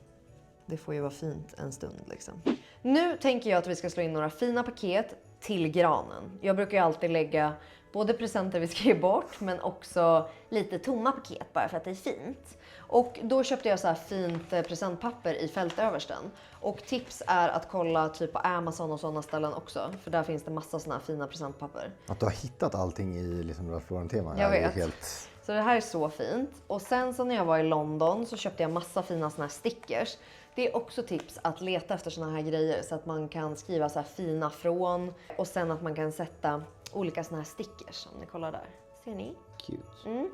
Det får ju vara fint en stund liksom. Nu tänker jag att vi ska slå in några fina paket till granen. Jag brukar ju alltid lägga både presenter vi ska ge bort men också lite tomma paket bara för att det är fint. Och då köpte jag så här fint presentpapper i fältöversten. Och tips är att kolla typ på Amazon och sådana ställen också. För där finns det massa sådana här fina presentpapper. Att du har hittat allting i liksom Ralph Lauren-tema. Jag vet. Helt... Så det här är så fint. Och sen så när jag var i London så köpte jag massa fina såna här stickers. Det är också tips att leta efter såna här grejer så att man kan skriva så här fina från. Och sen att man kan sätta olika såna här stickers. Om ni kollar där. Ser ni? Cute.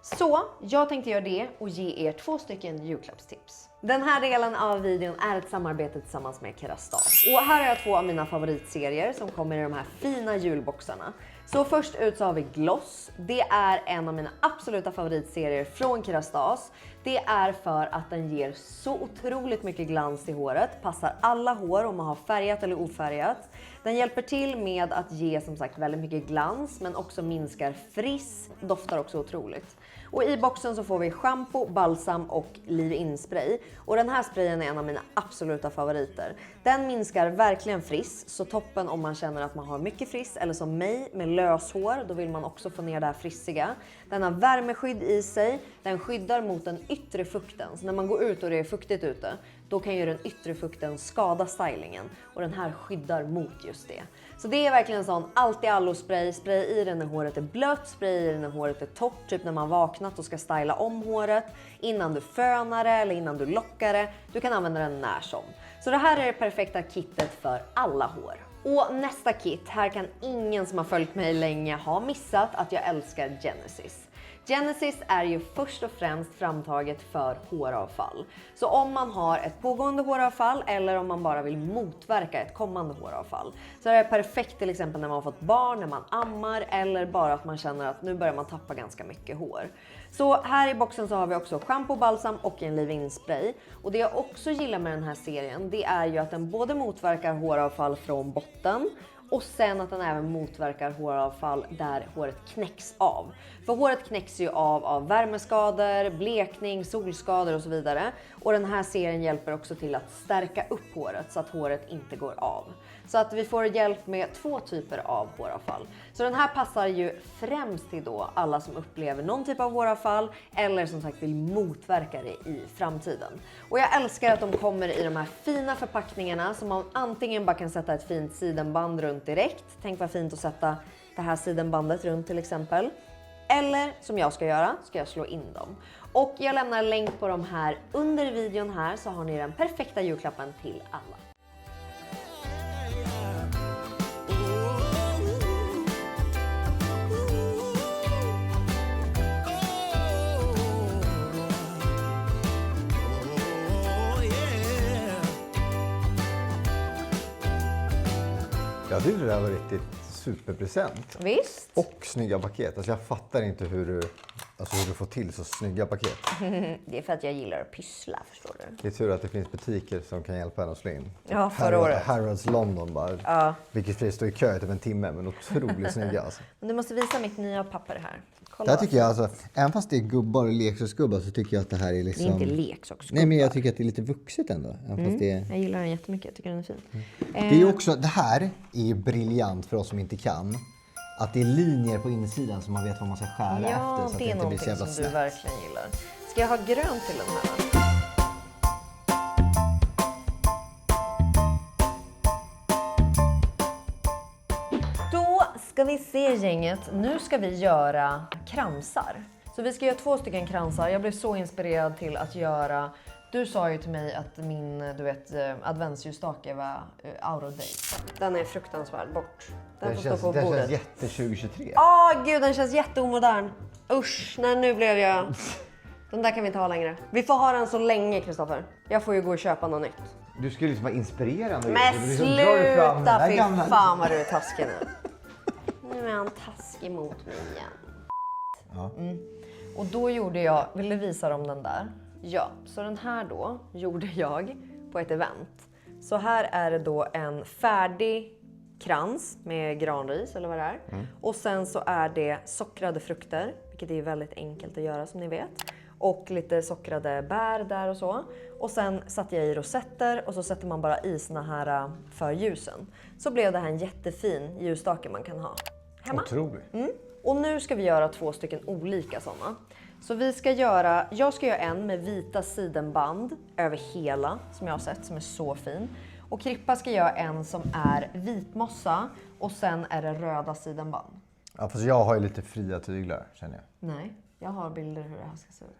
Så jag tänkte göra det och ge er 2 stycken julklappstips. Den här delen av videon är ett samarbete tillsammans med Kerastase. Och här har jag 2 av mina favoritserier som kommer i de här fina julboxarna. Så först ut så har vi Gloss. Det är en av mina absoluta favoritserier från Kerastase. Det är för att den ger så otroligt mycket glans till håret. Passar alla hår om man har färgat eller ofärgat. Den hjälper till med att ge som sagt väldigt mycket glans men också minskar friss. Doftar också otroligt. Och i boxen så får vi shampoo, balsam och leave-in spray. Och den här sprayen är en av mina absoluta favoriter. Den minskar verkligen friss, så toppen om man känner att man har mycket friss eller som mig med löshår, då vill man också få ner det här frissiga. Den har värmeskydd i sig, den skyddar mot den yttre fukten. Så när man går ut och det är fuktigt ute, då kan ju den yttre fukten skada stylingen. Och den här skyddar mot just det. Så det är verkligen en sån allt-i-allo-spray. Spray i den när håret är blött, spray i den när håret är torrt. Typ när man vaknat och ska styla om håret. Innan du fönar det eller innan du lockar det. Du kan använda den när som. Så det här är det perfekta kittet för alla hår. Och nästa kit, här kan ingen som har följt mig länge ha missat att jag älskar Genesis. Genesis är ju först och främst framtaget för håravfall. Så om man har ett pågående håravfall eller om man bara vill motverka ett kommande håravfall. Så är det perfekt till exempel när man har fått barn, när man ammar eller bara att man känner att nu börjar man tappa ganska mycket hår. Så här i boxen så har vi också shampoo, balsam och en leave-in spray. Och det jag också gillar med den här serien, det är ju att den både motverkar håravfall från botten och sen att den även motverkar håravfall där håret knäcks av. För håret knäcks ju av värmeskador, blekning, solskador och så vidare. Och den här serien hjälper också till att stärka upp håret så att håret inte går av. Så att vi får hjälp med 2 typer av håravfall. Så den här passar ju främst till då alla som upplever någon typ av håravfall eller som sagt vill motverka det i framtiden. Och jag älskar att de kommer i de här fina förpackningarna som man antingen bara kan sätta ett fint sidenband runt direkt. Tänk vad fint att sätta det här sidenbandet runt till exempel. Eller som jag ska göra, ska jag slå in dem. Och jag lämnar länk på de här under videon här så har ni den perfekta julklappen till alla. Jag tyckte det där var riktigt superpresent. Visst? Och snygga paket. Alltså jag fattar inte hur du får till så snygga paket. Det är för att jag gillar att pyssla, förstår du. Det är tur att det finns butiker som kan hjälpa en att slå in. Ja, förra året. Harrods London bara. Ja. Vilket pris står i kö typ en timme, men otroligt snygga alltså. Men du måste visa mitt nya papper här. Kolla. Det här tycker jag alltså, även fast det är gubbar och leksaksgubbar så tycker jag att det här är liksom... Det är inte leksaksgubbar. Nej, men jag tycker att det är lite vuxet ändå. Även fast det är... Jag gillar den jättemycket, jag tycker den är fin. Det är ju också, det här är ju briljant för oss som inte kan. Att det är linjer på insidan så man vet vad man ska skära efter. Så att det är inte blir så någonting jävla som du snett. verkligen gillar. Ska jag ha grönt till den här? Då ska vi se gänget. Nu ska vi göra kransar. Så vi ska göra 2 stycken kransar. Jag blev så inspirerad till att göra Du sa ju till mig att min, adventsljusstake var out of date. Den är fruktansvärd, bort. Den får stå på den bordet. känns jätte 2023. Gud, den känns jätteomodern. Usch, nej, nu blev jag... Den där kan vi inte ha längre. Vi får ha den så länge, Kristoffer. Jag får ju gå och köpa något nytt. Du skulle liksom vara inspirerande. Men liksom drar du fram den sluta, där fy gamla- fan vad du är taskig nu. Nu är han taskig mot mig igen. Ja. Och då gjorde jag, vill du visa dem den där? Ja, så den här då gjorde jag på ett event. Så här är det då en färdig krans med granris eller vad det är. Och sen så är det sockrade frukter, vilket är väldigt enkelt att göra som ni vet. Och lite sockrade bär där och så. Och sen satte jag i rosetter och så sätter man bara i såna här för ljusen. Så blev det här en jättefin ljusstake man kan ha hemma. Otroligt. Och nu ska vi göra 2 stycken olika sådana. Så jag ska göra en med vita sidenband över hela som jag har sett som är så fin. Och Krippa ska göra en som är vitmossa och sen är det röda sidenband. Ja, fast jag har ju lite fria tyglar känner jag. Nej, jag har bilder hur det här ska se ut.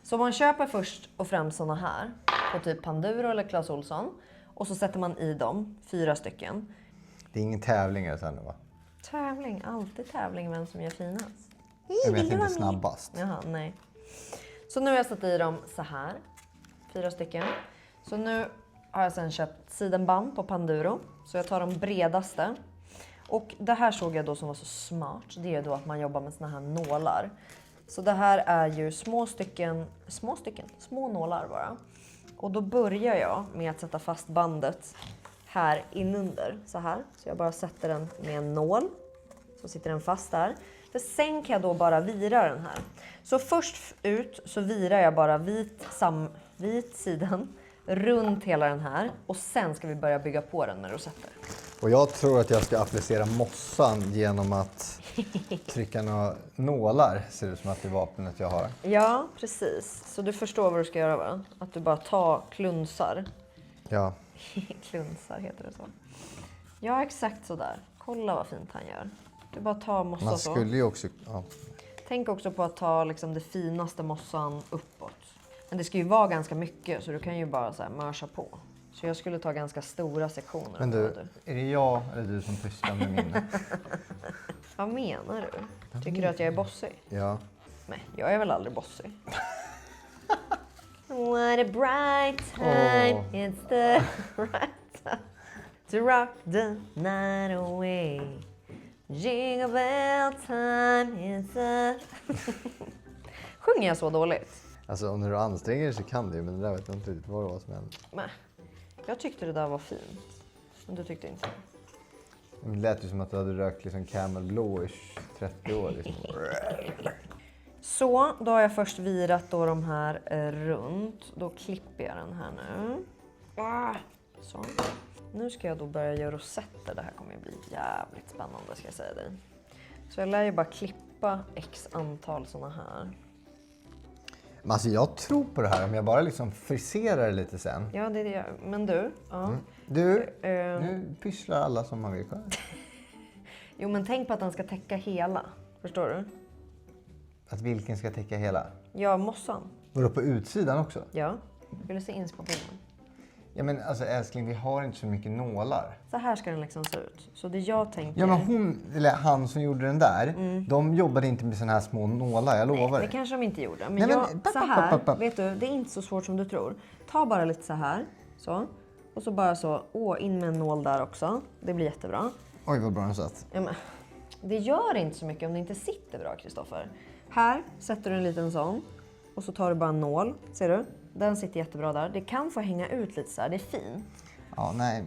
Så man köper först och främst såna här på typ Panduro eller Clas Ohlson. Och så sätter man i dem 4 stycken. Det är ingen tävling eller så nu va? Tävling, alltid tävling vem som gör finast. Jag vet inte snabbast. Jaha, nej. Så nu har jag satt i dem så här. 4 stycken. Så nu har jag sen köpt sidenband på Panduro. Så jag tar de bredaste. Och det här såg jag då som var så smart. Det är då att man jobbar med såna här nålar. Så det här är ju små nålar bara. Och då börjar jag med att sätta fast bandet här inunder. Så här. Så jag bara sätter den med en nål. Så sitter den fast där. För sen kan jag då bara vira den här. Så först ut så virar jag bara vit sidan runt hela den här. Och sen ska vi börja bygga på den med rosetter. Och jag tror att jag ska applicera mossan genom att trycka några nålar. Ser ut som att det är vapnet jag har. Ja, precis. Så du förstår vad du ska göra va? Att du bara tar klunsar. Ja. Klunsar heter det så. Ja, exakt så där. Kolla vad fint han gör. Du bara tar mossa Man så. skulle ju också... Ja. Tänk också på att ta liksom det finaste mossan uppåt. Men det ska ju vara ganska mycket så du kan ju bara så här mörsa på. Så jag skulle ta ganska stora sektioner. Men du, är det jag eller du som pysslar med min? Vad menar du? Tycker du att jag är bossig? Ja. Nej, jag är väl aldrig bossig. What a bright time, it's the right time to rock the night away. Jingle bell time, it's a... Sjunger jag så dåligt? Alltså om du anstränger dig så kan du, men det där vet jag inte riktigt vad det var som hände. Nej. Jag tyckte det där var fint. Men du tyckte inte. Det lät ju som att du hade rökt liksom Camel Blue i 30 år. Liksom. Så, då har jag först virat då de här runt. Då klipper jag den här nu. Så. Nu ska jag då börja göra rosetter. Det här kommer ju bli jävligt spännande ska jag säga dig. Så jag lär ju bara klippa x antal såna här. Men alltså jag tror på det här om jag bara liksom friserar det lite sen. Ja, det är det. Men du. Ja. Du, nu pysslar alla som man vill. Jo, men tänk på att den ska täcka hela. Förstår du? Att vilken ska täcka hela? Ja, mossan. Vadå på utsidan också? Ja. Vill du se inspo på bilden? Ja men alltså älskling, vi har inte så mycket nålar. Så här ska den liksom se ut. Så det jag tänker... Ja men hon, eller han som gjorde den där, de jobbade inte med såna här små nålar, jag lovar. Det kanske de inte gjorde. Men, Nej, så här, vet du, det är inte så svårt som du tror. Ta bara lite så här, så. Och så bara så, in med en nål där också. Det blir jättebra. Oj vad bra den satt. Ja, men, det gör inte så mycket om det inte sitter bra, Kristoffer. Här sätter du en liten sån. Och så tar du bara en nål, ser du? Den sitter jättebra där. Det kan få hänga ut lite så här, det är fint. Ja, nej.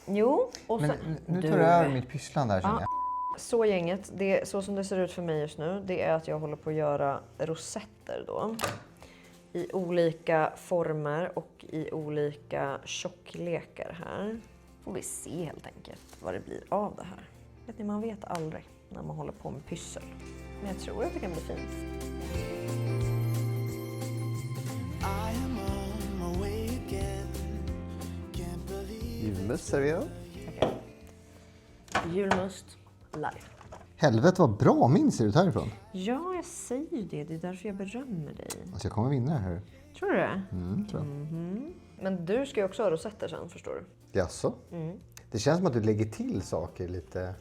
Jo, och så... Men nu tar du över mitt pysslan där känner jag. Så gänget, det, så som det ser ut för mig just nu, det är att jag håller på att göra rosetter då. I olika former och i olika tjocklekar här. Får vi se helt enkelt vad det blir av det här. Vet ni, man vet aldrig när man håller på med pyssel. Men jag tror att det kan bli fint. Julmust serverad. Julmust live. Helvete vad bra min ser ut härifrån. Ja, jag säger ju det. Det är därför jag berömmer dig. Alltså jag kommer vinna det här. Tror du det? Tror jag. Men du ska ju också ha rosetter sen, förstår du. Jaså? Det känns som att du lägger till saker lite.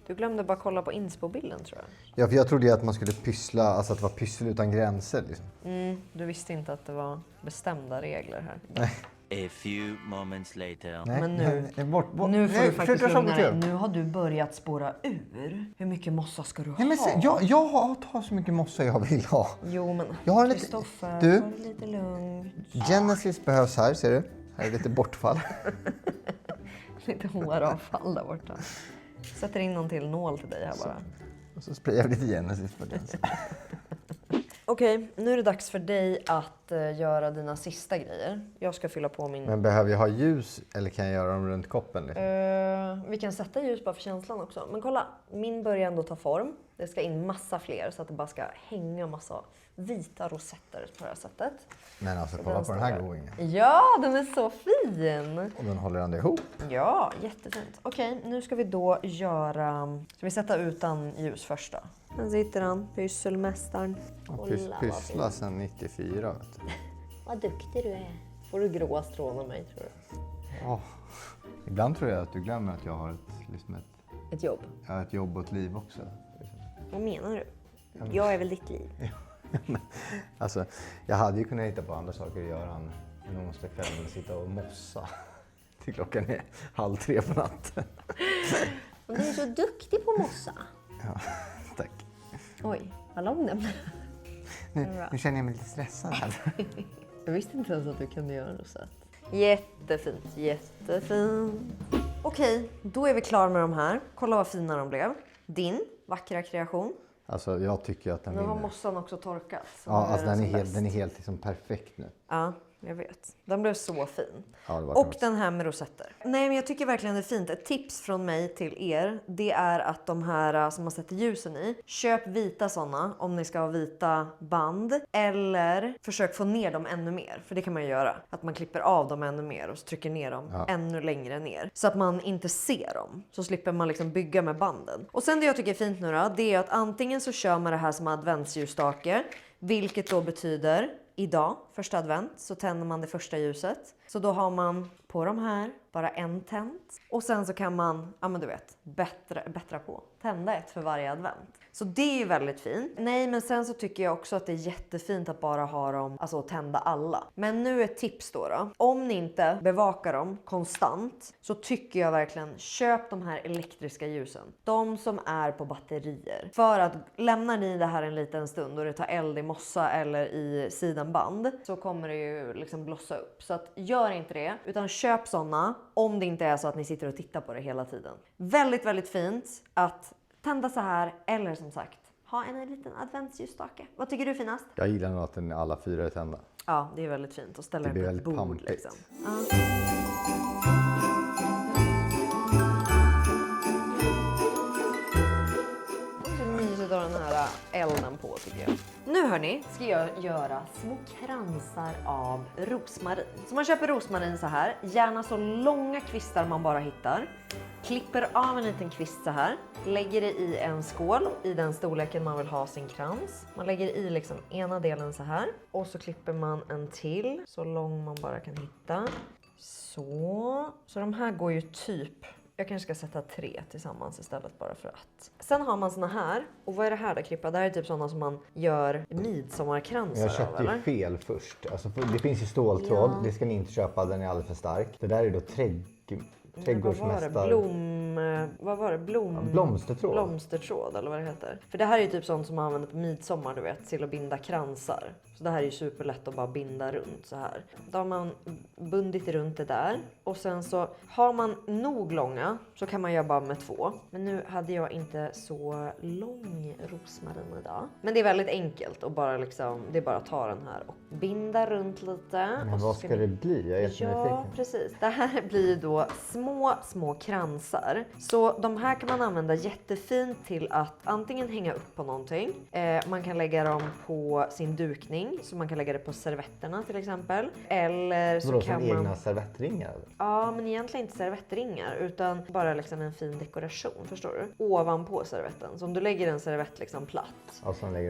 Du glömde bara kolla på inspo-bilden, tror jag. Ja, för jag trodde ju att man skulle pyssla, alltså att det var pyssel utan gränser. Liksom. Du visste inte att det var bestämda regler här. Nej. A few moments later. Nej, Men nu- nej, bort. Nu får du faktiskt lugna dig. dig. Nu har du börjat spåra ur. Hur mycket mossa ska du ha? Nej, men jag tar så mycket mossa jag vill ha. Jo, men Jag har lite- Kristoffer, Du? ta det lite lugnt. Genesis behövs här, ser du? Här är lite bortfall. Lite håravfall där borta. Sätter in någon till nål till dig här bara. Och så sprayar vi lite Genesis på den. Okej, nu är det dags för dig att göra dina sista grejer. Jag ska fylla på min... Men behöver jag ha ljus eller kan jag göra dem runt koppen? Liksom? Vi kan sätta ljus bara för känslan också. Men kolla, min börjar ändå ta form. Det ska in massa fler så att det bara ska hänga massa vita rosetter på det här sättet. Men alltså Så kolla den på den står här där. godingen. Ja, den är så fin! Och den håller ändå ihop. Ja, jättefint. Okej, nu ska vi då göra... Ska vi sätta utan ljus först då? Här sitter han, pysselmästaren. Pyssla sedan 94. Vet du. Vad duktig du är. Får du gråa strån av mig, tror du? Åh. Ibland tror jag att du glömmer att jag har Ett jobb. ett jobb och ett liv också. Vad menar du? Jag är väl ditt liv? Alltså, jag hade ju kunnat hitta på andra saker att göra en onsdagskväll och sitta och mossa till klockan är 2:30 på natten. Du är så duktig på mossa. Ja, tack. Oj, vad lång den blev. Nu känner jag mig lite stressad här. Jag visste inte ens att du kunde göra något sånt. Jättefint, jättefint. Okej, då är vi klara med de här. Kolla vad fina de blev. Din vackra kreation. Alltså jag tycker att den Nu har vinner. mossan också torkat. så Ja, nu är alltså den som är helt, bäst. den är helt liksom perfekt nu. Ja, jag vet. Den blev så fin. Ja, det var Och konstigt. den här med rosetter. Nej, men jag tycker verkligen det är fint. Ett tips från mig till er, det är att de här som man sätter ljusen i, köp vita sådana om ni ska ha vita band. Eller försök få ner dem ännu mer. För det kan man ju göra. Att man klipper av dem ännu mer och så trycker ner dem ännu längre ner. Så att man inte ser dem. Så slipper man liksom bygga med banden. Och sen det jag tycker är fint nu då, det är att antingen så kör man det här som adventsljusstake. Vilket då betyder idag, första advent, så tänder man det första ljuset. Så då har man på de här bara en tänt. Och sen så kan man, ja men du vet, bättra på. Tända ett för varje advent. Så det är ju väldigt fint. Nej, men sen så tycker jag också att det är jättefint att bara ha dem, alltså tända alla. Men nu ett tips då. Om ni inte bevakar dem konstant så tycker jag verkligen köp de här elektriska ljusen. De som är på batterier. För att lämnar ni det här en liten stund och det tar eld i mossa eller i sidenband så kommer det ju liksom blossa upp. Så att gör inte det, utan köp såna om det inte är så att ni sitter och tittar på det hela tiden. Väldigt, väldigt fint att tända så här eller som sagt ha en liten adventsljusstake. Vad tycker du finast? Jag gillar nog att den alla 4 är tända. Ja, det är väldigt fint att ställa Det den blir på ett väldigt bord pampigt. liksom. Ja. Så mysigt att ha den här elden på tycker jag. Nu hörni ska jag göra små kransar av rosmarin. Så man köper rosmarin så här, gärna så långa kvistar man bara hittar. Klipper av en liten kvist så här, lägger det i en skål i den storleken man vill ha sin krans. Man lägger i liksom ena delen så här och så klipper man en till så lång man bara kan hitta. Så de här går ju typ, jag kanske ska sätta 3 tillsammans istället bara för att. Sen har man såna här, och vad är det här då Krippa? Det här är typ sådana som man gör midsommarkransar Jag av, köpte eller? ju fel först. Alltså, det finns ju ståltråd, Ja. det ska ni inte köpa, den är alldeles för stark. Det där är då trädgårdsmästar... Vad var det? Blomstertråd. Blomstertråd eller vad det heter. För det här är ju typ sånt som man använder på midsommar, du vet, till att binda kransar. Så det här är ju superlätt att bara binda runt så här. Då har man bundit runt det där. Och sen så har man nog långa så kan man göra bara med 2. Men nu hade jag inte så lång rosmarin idag. Men det är väldigt enkelt och bara liksom, det är bara att ta den här och binda runt lite. Men och så vad ska det bli? Jag är jättenyfiken. Ja, precis. Det här blir då små kransar Så de här kan man använda jättefint till att antingen hänga upp på någonting. Man kan lägga dem på sin dukning, så man kan lägga det på servetterna till exempel. Eller så kan man... egna servettringar? Ja, men egentligen inte servettringar utan bara liksom en fin dekoration, förstår du? Ovanpå servetten. Så om du lägger en servett liksom platt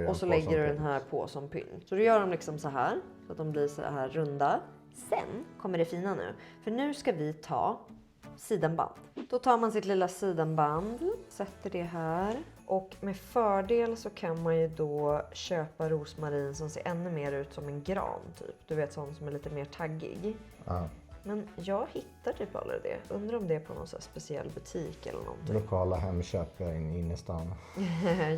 Och så lägger du den här på som pynt. Så du gör dem liksom så här, så att de blir så här runda. Sen kommer det fina nu, för nu ska vi ta sidenband. Då tar man sitt lilla sidenband, sätter det här. Och med fördel så kan man ju då köpa rosmarin som ser ännu mer ut som en gran typ. Du vet, sån som är lite mer taggig. Ja. Men jag hittar typ aldrig det. Undrar om det är på någon så här speciell butik eller någonting. Lokala Hemköp inne i stan.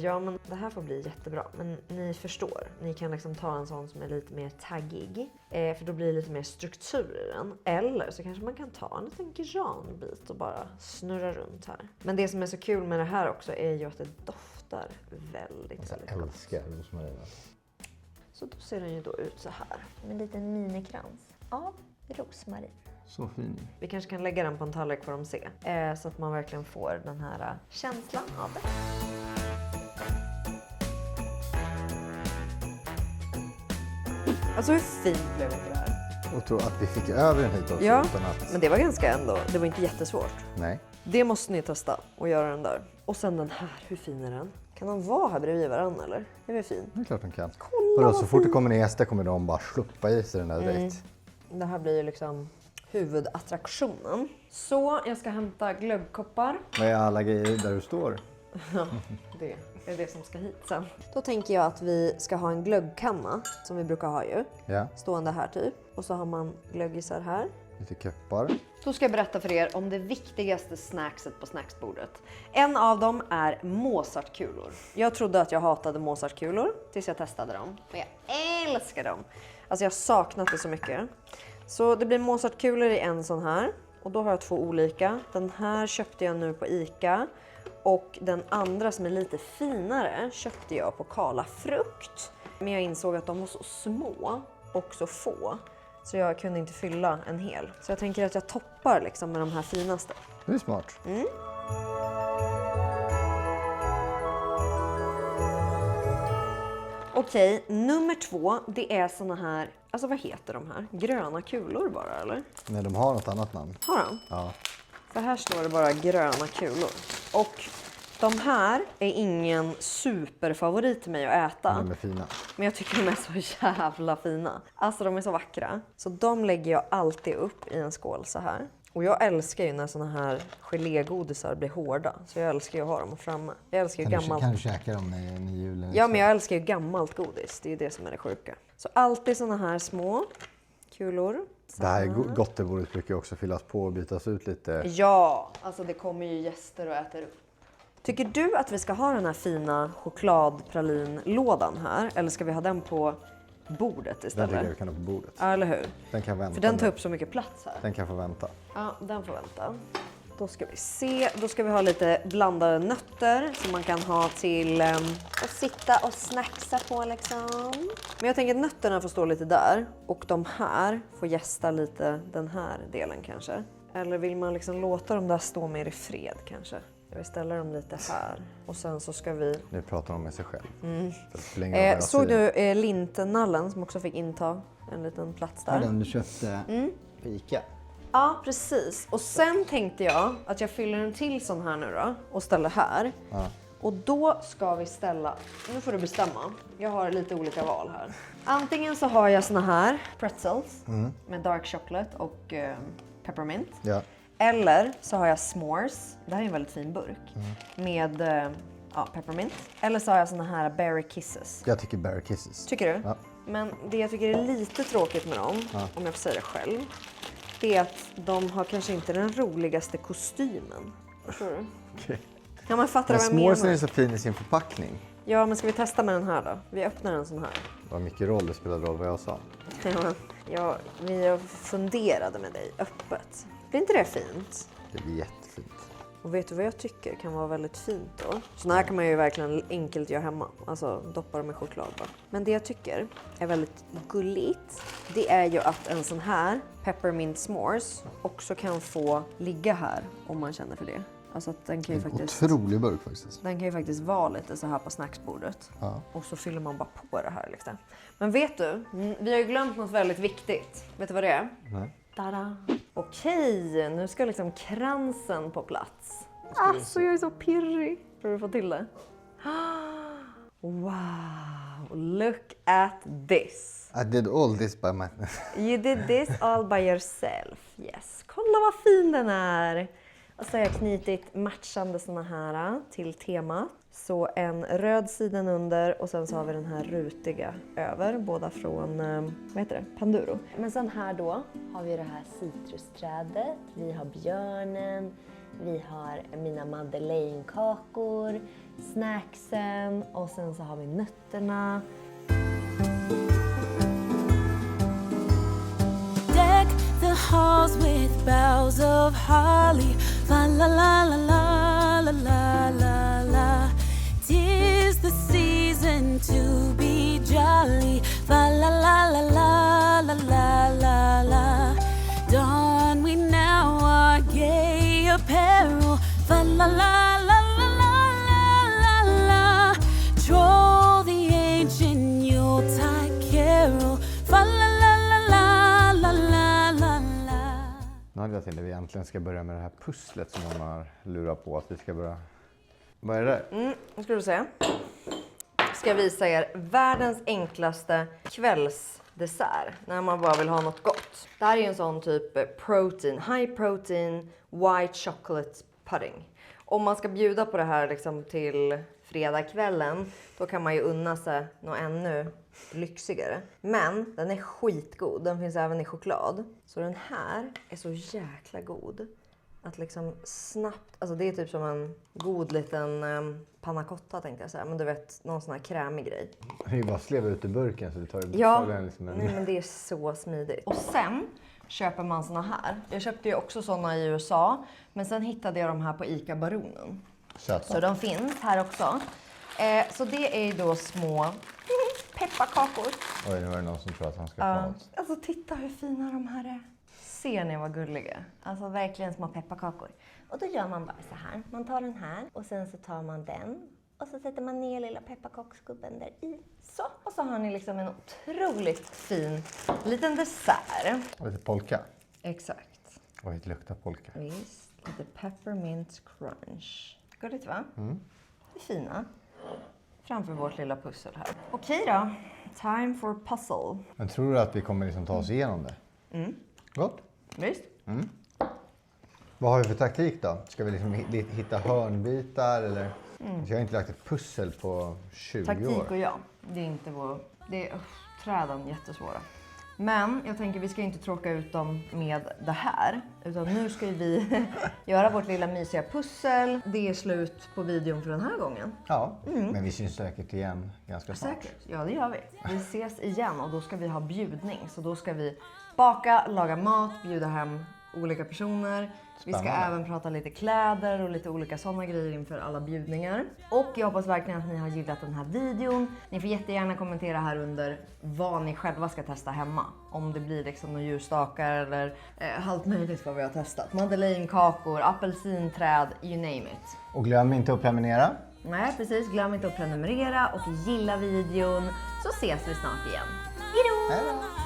Ja, men det här får bli jättebra. Men ni förstår. Ni kan liksom ta en sån som är lite mer taggig. För då blir det lite mer struktur i den. Eller så kanske man kan ta en liten granbit och bara snurra runt här. Men det som är så kul med det här också är ju att det doftar väldigt, väldigt Jag gott. älskar rosmarin. Så då ser den ju då ut så här. Med en liten minikrans av rosmarin. Så fin. Vi kanske kan lägga den på en tallrik för att se. Så att man verkligen får den här känslan av det. Alltså hur fint blev inte det här? Och tror att vi fick över den hit också Ja, utan att... men det var ganska ändå. Det var inte jättesvårt. Nej. Det måste ni testa och göra den där. Och sen den här, hur fin är den? Kan de vara här bredvid varandra eller? Det är väl fin? Det är klart de kan. Kolla Och då, så fort det kommer ner gäster kommer de bara sluppa i sig den där direkt. Det här blir ju liksom huvudattraktionen. Så jag ska hämta glöggkoppar. Vad är alla grejer där du står? Det är det som ska hit sen. Då tänker jag att vi ska ha en glöggkanna som vi brukar ha ju. Ja, Stående här typ. Och så har man glöggisar här. lite köppar. Då ska jag berätta för er om det viktigaste snackset på snacksbordet. En av dem är Mozartkulor. Jag trodde att jag hatade Mozartkulor tills jag testade dem. Och jag älskar dem. Alltså jag har saknat det så mycket. Så det blir Mozartkulor i en sån här. Och då har jag 2 olika. Den här köpte jag nu på ICA. Och den andra som är lite finare köpte jag på Karla Frukt. Men jag insåg att de var så små och så få. Så jag kunde inte fylla en hel. Så jag tänker att jag toppar liksom med de här finaste. Det är smart. Okej, nummer 2, det är såna här, alltså vad heter de här? Gröna kulor bara eller? Nej, de har något annat namn. Har de? Ja. För här står det bara gröna kulor. Och de här är ingen superfavorit till mig att äta. De är fina. Men jag tycker de är så jävla fina. Alltså de är så vackra. Så de lägger jag alltid upp i en skål så här. Och jag älskar ju när såna här gelégodisar blir hårda. Så jag älskar ju att ha dem framme. Jag älskar ju gammalt. Kan du käka dem när julen? Ja, men jag älskar ju gammalt godis. Det är ju det som är det sjuka. Så alltid såna här små kulor. Det här gottebordet brukar ju också fyllas på och bytas ut lite. Ja, alltså det kommer ju gäster och äter upp. Tycker du att vi ska ha den här fina chokladpralinlådan här? Eller ska vi ha den på bordet Den istället? tycker jag vi kan ha på bordet. Ja, eller hur? Den kan vänta. För den tar nu. upp så mycket plats här. Den kan få vänta. Ja, den får vänta. Då ska vi se. Då ska vi ha lite blandade nötter som man kan ha till att sitta och snacksa på liksom. Men jag tänker att nötterna får stå lite där. Och de här får gästa lite den här delen kanske. Eller vill man liksom låta dem där stå mer i fred kanske? Jag vill ställa dem lite här. Och sen så ska vi... Nu pratar de med sig själv. Såg du lintnallen som också fick inta en liten plats där? Den du köpte på ICA. Ja, precis. Och sen tänkte jag att jag fyller en till sån här nu då och ställer här. Ja. Och då ska vi ställa, nu får du bestämma. Jag har lite olika val här. Antingen så har jag såna här pretzels med dark chocolate och peppermint. Ja. Eller så har jag s'mores, det här är en väldigt fin burk, med peppermint. Eller så har jag såna här berry kisses. Jag tycker berry kisses. Tycker du? Ja. Men det jag tycker är lite tråkigt med dem, om jag får säga det själv, det är att de har kanske inte den roligaste kostymen. Förstår du? Okej. Ja, man fattar Men vad jag menar. s'moresen är så fin i sin förpackning. Ja, men ska vi testa med den här då? Vi öppnar en sån här. Vad mycket roll det spelar roll vad jag sa. Ja, vi funderade med dig öppet. Blir inte det fint? Det blir jättefint. Och vet du vad jag tycker kan vara väldigt fint då? Sån här kan man ju verkligen enkelt göra hemma. Alltså doppa dem med choklad bara. Men det jag tycker är väldigt gulligt, det är ju att en sån här peppermint s'mores också kan få ligga här om man känner för det. Alltså att den kan ju faktiskt... Otrolig burk faktiskt. Den kan ju faktiskt vara lite så här på snacksbordet. Ja. Och så fyller man bara på det här liksom. Men vet du, vi har ju glömt något väldigt viktigt. Vet du vad det är? Nej. Tada! Okej, nu ska liksom kransen på plats. Alltså jag är så pirrig. Får du få till det? Wow, look at this. I did all this by myself. You did this all by yourself. Yes. Kolla vad fin den är. Och så har jag knutit matchande såna här till temat. Så en röd sidan under och sen så har vi den här rutiga över. Båda från, vad heter det? Panduro. Men sen här då har vi det här citrusträdet. Vi har björnen. Vi har mina madeleinekakor. Snacksen. Och sen så har vi nötterna. Deck the halls with boughs of holly. La la la la la la la la la. 'Tis the season to be jolly. La la la la la la la la la. Don we now our gay apparel. La la la la la la la la. Troll the ancient Yuletide carol. La la la la la la la la. Nu hade jag till att vi äntligen ska börja med det här pusslet som de har lurat på att vi ska börja... Vad är det? Nu ska du se. Ska visa er världens enklaste kvällsdessert när man bara vill ha något gott. Det här är en sån typ protein, high protein white chocolate pudding. Om man ska bjuda på det här liksom till fredagskvällen, då kan man ju unna sig något ännu lyxigare. Men den är skitgod, den finns även i choklad. Så den här är så jäkla god. Att liksom snabbt, alltså det är typ som en god liten panna cotta tänkte jag säga. Men du vet, någon sån här krämig grej. Det är ju bara att sleva ut ur burken så du tar Ja, den liksom en... nej men det är så smidigt. Och sen köper man såna här. Jag köpte ju också såna i USA. Men sen hittade jag de här på Ica Baronen. Söta. Så de finns här också. Så det är ju då små pepparkakor. Oj, nu var det någon som tror att han ska få något. Alltså titta hur fina de här är. Ser ni vad gulliga? Alltså verkligen små pepparkakor. Och då gör man bara så här. Man tar den här och sen så tar man den. Och så sätter man ner lilla pepparkaksgubben där i. Så. Och så har ni liksom en otroligt fin liten dessert. Och lite polka. Exakt. Oj, det luktar polka. Visst. Lite peppermint crunch. Gulligt va? Det är fina. Framför vårt lilla pussel här. Okej då. Time for puzzle. Men tror du att vi kommer liksom ta oss igenom det? Gott. Visst? Vad har vi för taktik då? Ska vi liksom hitta hörnbitar eller? Jag har inte lagt ett pussel på 20 år. Taktik och ja. Det är inte vår... Det är träden jättesvåra. Men jag tänker vi ska inte tråka ut dem med det här. Utan nu ska vi göra vårt lilla mysiga pussel. Det är slut på videon för den här gången. Ja, men vi syns säkert igen ganska snart. Säkert. Ja, det gör vi. Vi ses igen och då ska vi ha bjudning. Så då ska vi baka, laga mat, bjuda hem olika personer. Vi ska även prata lite kläder och lite olika sådana grejer inför alla bjudningar. Och jag hoppas verkligen att ni har gillat den här videon. Ni får jättegärna kommentera här under vad ni själva ska testa hemma. Om det blir liksom några ljusstakar eller allt möjligt vad vi har testat. Madeleinekakor, apelsinträd, you name it. Och glöm inte att prenumerera. Nej, precis. Glöm inte att prenumerera och gilla videon. Så ses vi snart igen. Hejdå! Hej då!